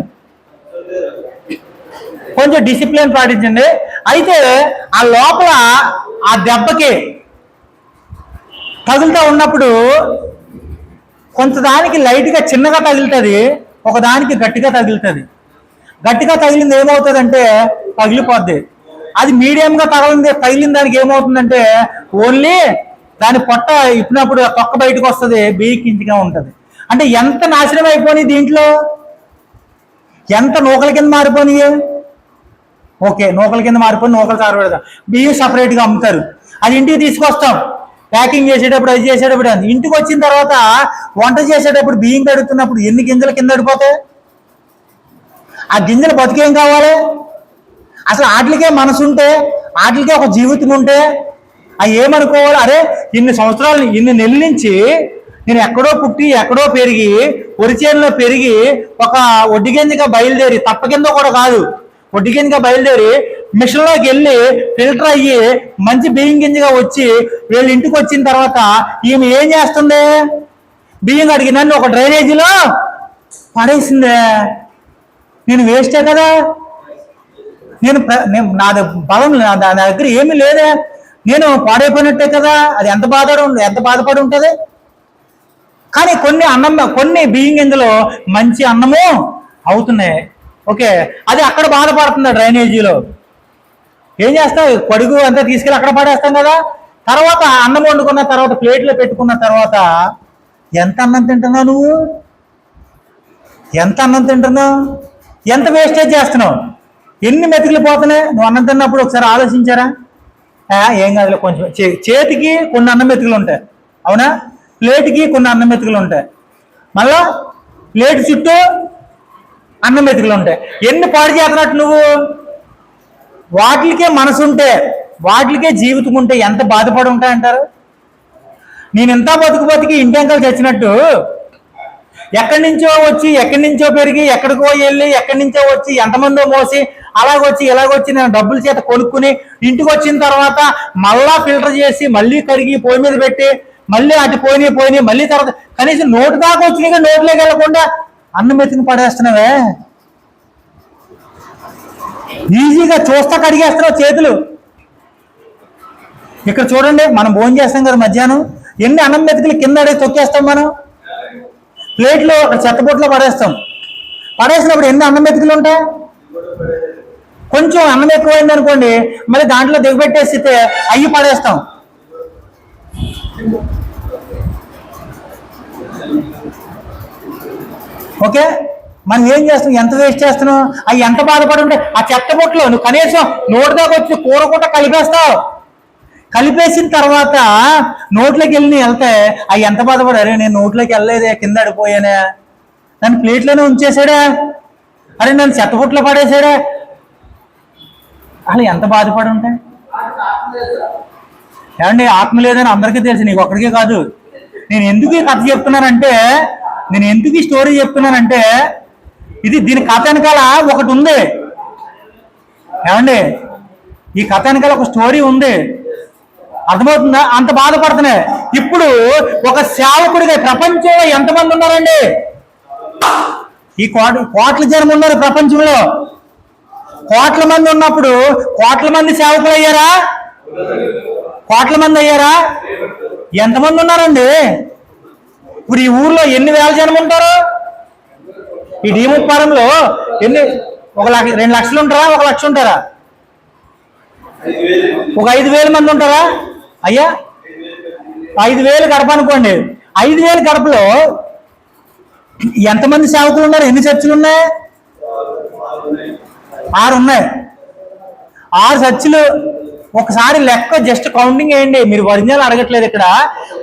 కొంచెం డిసిప్లిన్ పాటించండి. అయితే ఆ లోపల ఆ దెబ్బకి తగులుతూ ఉన్నప్పుడు కొంత దానికి లైట్గా చిన్నగా తగులుతుంది, ఒకదానికి గట్టిగా తగులుతుంది. గట్టిగా తగిలింది ఏమవుతుందంటే పగిలిపోద్ది. అది మీడియంగా తగిలిన దానికి ఏమవుతుందంటే ఓన్లీ దాని పొట్ట ఇప్పినప్పుడు తొక్క బయటకు వస్తుంది, బీకించిగా ఉంటుంది. అంటే ఎంత నాశనం అయిపోయినాయి దీంట్లో, ఎంత నూకల కింద మారిపోయినాయి. ఓకే, నూకల కింద మారిపోయి నూకలు సారబెడతాం, బియ్యం సపరేట్గా అమ్ముతారు, అది ఇంటికి తీసుకొస్తాం, ప్యాకింగ్ చేసేటప్పుడు అది చేసేటప్పుడు. ఇంటికి వచ్చిన తర్వాత వంట చేసేటప్పుడు బియ్యం కడుగుతున్నప్పుడు ఎన్ని గింజలు కింద పడిపోతాయి? ఆ గింజలు బతికేం కావాలి? అసలు వాటికే మనసు ఉంటే, వాటికే ఒక జీవితం ఉంటే అవి ఏమనుకోవాలి? అరే ఇన్ని సంవత్సరాలు, ఇన్ని నెలల నుంచి నేను ఎక్కడో పుట్టి ఎక్కడో పెరిగి ఒరిచేనులో పెరిగి ఒక ఒడ్డి గింజగా బయలుదేరి, తప్ప కింద కూడా కాదు, ఒడ్డి గింజగా బయలుదేరి మిషన్లోకి వెళ్ళి ఫిల్టర్ అయ్యి మంచి బియ్యం గింజగా వచ్చి వీళ్ళు ఇంటికి వచ్చిన తర్వాత ఈమె ఏం చేస్తుంది? బియ్యం కడిగి నన్ను ఒక డ్రైనేజీలో పడేసిందే. నేను వేస్టే కదా, నేను నాది బలం, నా దగ్గర ఏమీ లేదే, నేను పాడైపోయినట్టే కదా. అది ఎంత బాధపడి ఉంటుంది. కానీ కొన్ని బియ్యం గింజలు మంచి అన్నము అవుతున్నాయి. ఓకే, అది అక్కడ బాధపడుతుంది డ్రైనేజీలో. ఏం చేస్తావు? పడుగు అంతా తీసుకెళ్ళి అక్కడ పడేస్తాం కదా. తర్వాత అన్నం వండుకున్న తర్వాత ప్లేట్లో పెట్టుకున్న తర్వాత ఎంత అన్నం తింటున్నావు నువ్వు? ఎంత అన్నం తింటున్నావు? ఎంత వేస్టేజ్ చేస్తున్నావు? ఎన్ని మెతుకులు పోతున్నాయి? నువ్వు అన్నం తిన్నప్పుడు ఒకసారి ఆలోచించారా? ఏం కాదు, కొంచెం చేతికి కొన్ని అన్నం మెతుకులు ఉంటాయి, అవునా? ప్లేట్కి కొన్ని అన్నం మెతుకులు ఉంటాయి, మళ్ళా ప్లేట్ చుట్టూ అన్నం మెతుకులు ఉంటాయి. ఎన్ని పాడు చేస్తున్నట్టు నువ్వు? వాటికే మనసు ఉంటే, వాటికే జీవితం ఉంటే ఎంత బాధపడి ఉంటాయంటారు? నేను ఎంత బతికి ఇంటెంకలు చచ్చినట్టు ఎక్కడి నుంచో వచ్చి, ఎక్కడి నుంచో పెరిగి, ఎక్కడికో వెళ్ళి, ఎక్కడి నుంచో వచ్చి, ఎంతమందో మోసి, అలాగొచ్చి ఇలాగొచ్చి నేను డబ్బుల చేత కొనుక్కుని ఇంటికి వచ్చిన తర్వాత మళ్ళా ఫిల్టర్ చేసి మళ్ళీ కడిగి పొయ్యి మీద పెట్టి మళ్ళీ అటు పోయినాయి మళ్ళీ తర్వాత కనీసం నోటు దాకా వచ్చినాయి, నోట్లోకి వెళ్ళకుండా అన్నం మెతుకుని పడేస్తున్నావే. ఈజీగా చూస్తా కడిగేస్తున్నావు చేతులు. ఇక్కడ చూడండి, మనం భోజనం చేస్తాం కదా మధ్యాహ్నం, ఎన్ని అన్నం మెతుకులు కింద అడిగి తొక్కేస్తాం మనం, ప్లేట్లో చెత్తబొట్లో పడేస్తాం. పడేసినప్పుడు ఎన్ని అన్నం మెతుకులు ఉంటాయి? కొంచెం అన్నం ఎక్కువైంది అనుకోండి, మళ్ళీ దాంట్లో దిగబెట్టేస్తే అయ్యి పడేస్తాం. ఓకే, మనం ఏం చేస్తున్నాం? ఎంత వేస్ట్ చేస్తున్నాం? అవి ఎంత బాధపడి ఉంటాయి? ఆ చెత్తబొట్లో నువ్వు కనీసం నోటి దాకా వచ్చి కూర కూడా కలిపేస్తావు. కలిపేసిన తర్వాత నోట్లోకి వెళ్ళి వెళ్తే అవి ఎంత బాధపడారు? నేను నోట్లోకి వెళ్ళలేదే, కింద అడిపోయానే, నన్ను ప్లేట్లోనే ఉంచేసాడే, అరే నన్ను చెత్తబుట్లో పడేసాడే, అలా ఎంత బాధపడి ఉంటాయి? ఏమండి, ఆత్మ లేదని అందరికీ తెలుసు, నీకు ఒక్కడికే కాదు. నేను ఎందుకు ఈ కథ చెప్తున్నానంటే, నేను ఎందుకు ఈ స్టోరీ చెప్తున్నానంటే, దీని కథ వెనకాల ఒకటి ఉంది. ఏమండి, ఈ కథ వెనకాల ఒక స్టోరీ ఉంది, అర్థమవుతుందా? అంత బాధపడుతున్నాయి. ఇప్పుడు ఒక సేవకుడిగా ప్రపంచంలో ఎంతమంది ఉన్నారండి? ఈ కోట్ల జనం ఉన్నారు ప్రపంచంలో. కోట్ల మంది ఉన్నప్పుడు కోట్ల మంది సేవకులు అయ్యారా? కోట్ల మంది అయ్యారా? ఎంతమంది ఉన్నారండి? ఇప్పుడు ఈ ఊర్లో ఎన్ని వేల జనం ఉంటారు? ఈ డీముప్పారంలో ఎన్ని, 2 లక్షలు ఉంటారా? 1 లక్ష ఉంటారా? ఒక 5,000 మంది ఉంటారా? అయ్యా 5,000 గడప అనుకోండి. 5,000 గడపలో ఎంతమంది సేవకులు ఉన్నారు? ఎన్ని చర్చిలు ఉన్నాయి? 6 ఉన్నాయి. 6 చర్చిలు. ఒకసారి లెక్క జస్ట్ కౌంటింగ్ వేయండి. మీరు ఒరిజినల్ అడగట్లేదు ఇక్కడ.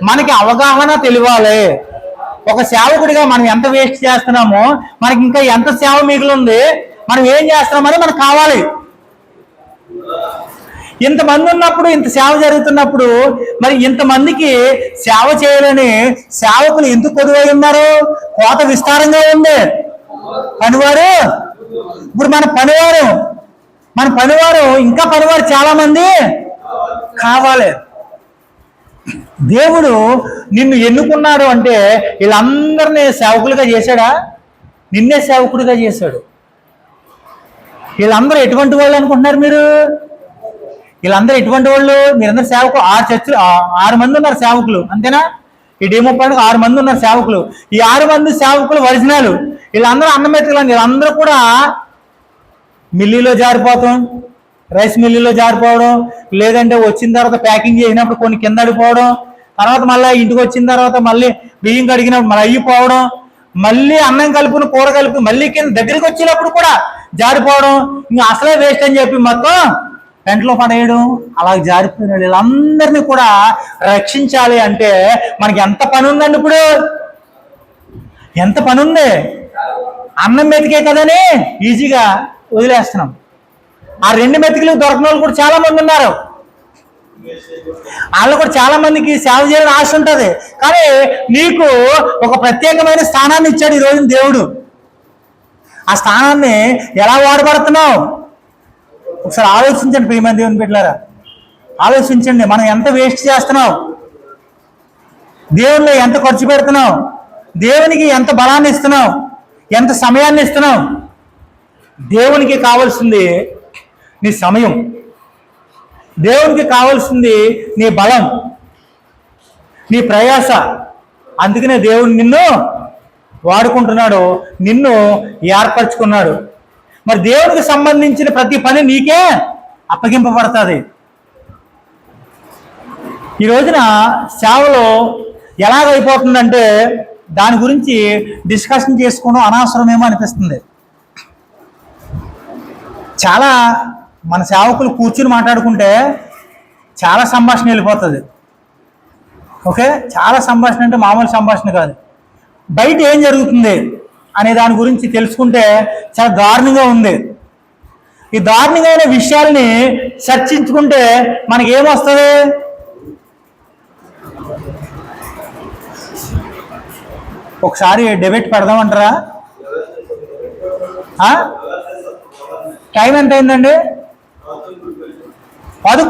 మనకి అవగాహన తెలియాలి. ఒక సేవకుడిగా మనం ఎంత వేస్ట్ చేస్తున్నామో, మనకి ఇంకా ఎంత సేవ మిగిలింది, మనం ఏం చేస్తున్నామని మనకు కావాలి. ఇంతమంది ఉన్నప్పుడు, ఇంత సేవ జరుగుతున్నప్పుడు, మరి ఇంతమందికి సేవ చేయాలని సేవకులు ఎందుకు కొదువై ఉన్నారు? కోత విస్తారంగా ఉంది. పనివారు ఇప్పుడు మన పనివారు ఇంకా పనివారు చాలా మంది కావాలి. దేవుడు నిన్ను ఎన్నుకున్నాడు అంటే వీళ్ళందరినీ సేవకులుగా చేశాడా? నిన్నే సేవకుడిగా చేశాడు. వీళ్ళందరూ ఎటువంటి వాళ్ళు అనుకుంటున్నారు మీరు? వీళ్ళందరూ ఎటువంటి వాళ్ళు? మీరందరూ సేవకులు. 6 చర్చలు, 6 మంది ఉన్నారు సేవకులు, అంతేనా? ఈ డీముప్పాడుకు 6 మంది ఉన్నారు సేవకులు. ఈ 6 మంది సేవకులు ఒరిజినల్. వీళ్ళందరూ అన్నమెత్తలు. వీళ్ళందరూ కూడా మిల్లీలో జారిపోతాం, రైస్ మిల్లీలో జారిపోవడం, లేదంటే వచ్చిన తర్వాత ప్యాకింగ్ చేసినప్పుడు కొన్ని కింద అడిపోవడం, తర్వాత మళ్ళీ ఇంటికి వచ్చిన తర్వాత మళ్ళీ బియ్యం కడిగినప్పుడు మళ్ళీ అయ్యిపోవడం, మళ్ళీ అన్నం కలుపుని కూర కలిపి మళ్ళీ కింద దగ్గరికి వచ్చినప్పుడు కూడా జారిపోవడం, ఇంకా అసలే వేస్ట్ అని చెప్పి మొత్తం పెంటలో పడేయడం. అలా జారిపోయిన వీళ్ళందరినీ కూడా రక్షించాలి అంటే మనకి ఎంత పని ఉందండి? ఇప్పుడు ఎంత పని ఉంది? అన్నం మెతికే కదని ఈజీగా వదిలేస్తున్నాం. ఆ 2 మెతుకులు దొరకని వాళ్ళు కూడా చాలా మంది ఉన్నారు. వాళ్ళు కూడా చాలా మందికి సేవ చేయాలని ఆశ ఉంటుంది. కానీ నీకు ఒక ప్రత్యేకమైన స్థానాన్ని ఇచ్చాడు ఈరోజు దేవుడు. ఆ స్థానాన్ని ఎలా వాడబడుతున్నావు ఒకసారి ఆలోచించండి. ప్రియమైన దేవుని బిడ్డలారా, ఆలోచించండి. మనం ఎంత వేస్ట్ చేస్తున్నాం, దేవునిలో ఎంత ఖర్చు పెడుతున్నాం, దేవునికి ఎంత బలాన్ని ఇస్తున్నాం, ఎంత సమయాన్ని ఇస్తున్నాం. దేవునికి కావాల్సింది నీ సమయం, దేవునికి కావాల్సింది నీ బలం, నీ ప్రయాస. అందుకనే దేవుడు నిన్ను వాడుకుంటున్నాడు, నిన్ను ఏర్పరచుకున్నాడు. మరి దేవునికి సంబంధించిన ప్రతి పని నీకే అప్పగింపబడుతుంది. ఈ రోజున సేవలో ఎలాగైపోతుందంటే దాని గురించి డిస్కషన్ చేసుకోవడం అనవసరమేమో అనిపిస్తుంది. చాలా మన సేవకులు కూర్చుని మాట్లాడుకుంటే చాలా సంభాషణ వెళ్ళిపోతుంది. ఓకే, చాలా సంభాషణ అంటే మామూలు సంభాషణ కాదు. బయట ఏం జరుగుతుంది అనే దాని గురించి తెలుసుకుంటే చాలా దారుణంగా ఉంది. ఈ దారుణమైన విషయాల్ని చర్చించుకుంటే మనకి ఏమొస్తుంది? ఒకసారి డిబేట్ పెడదామంటారా? టైం ఎంత అయిందండి? 11.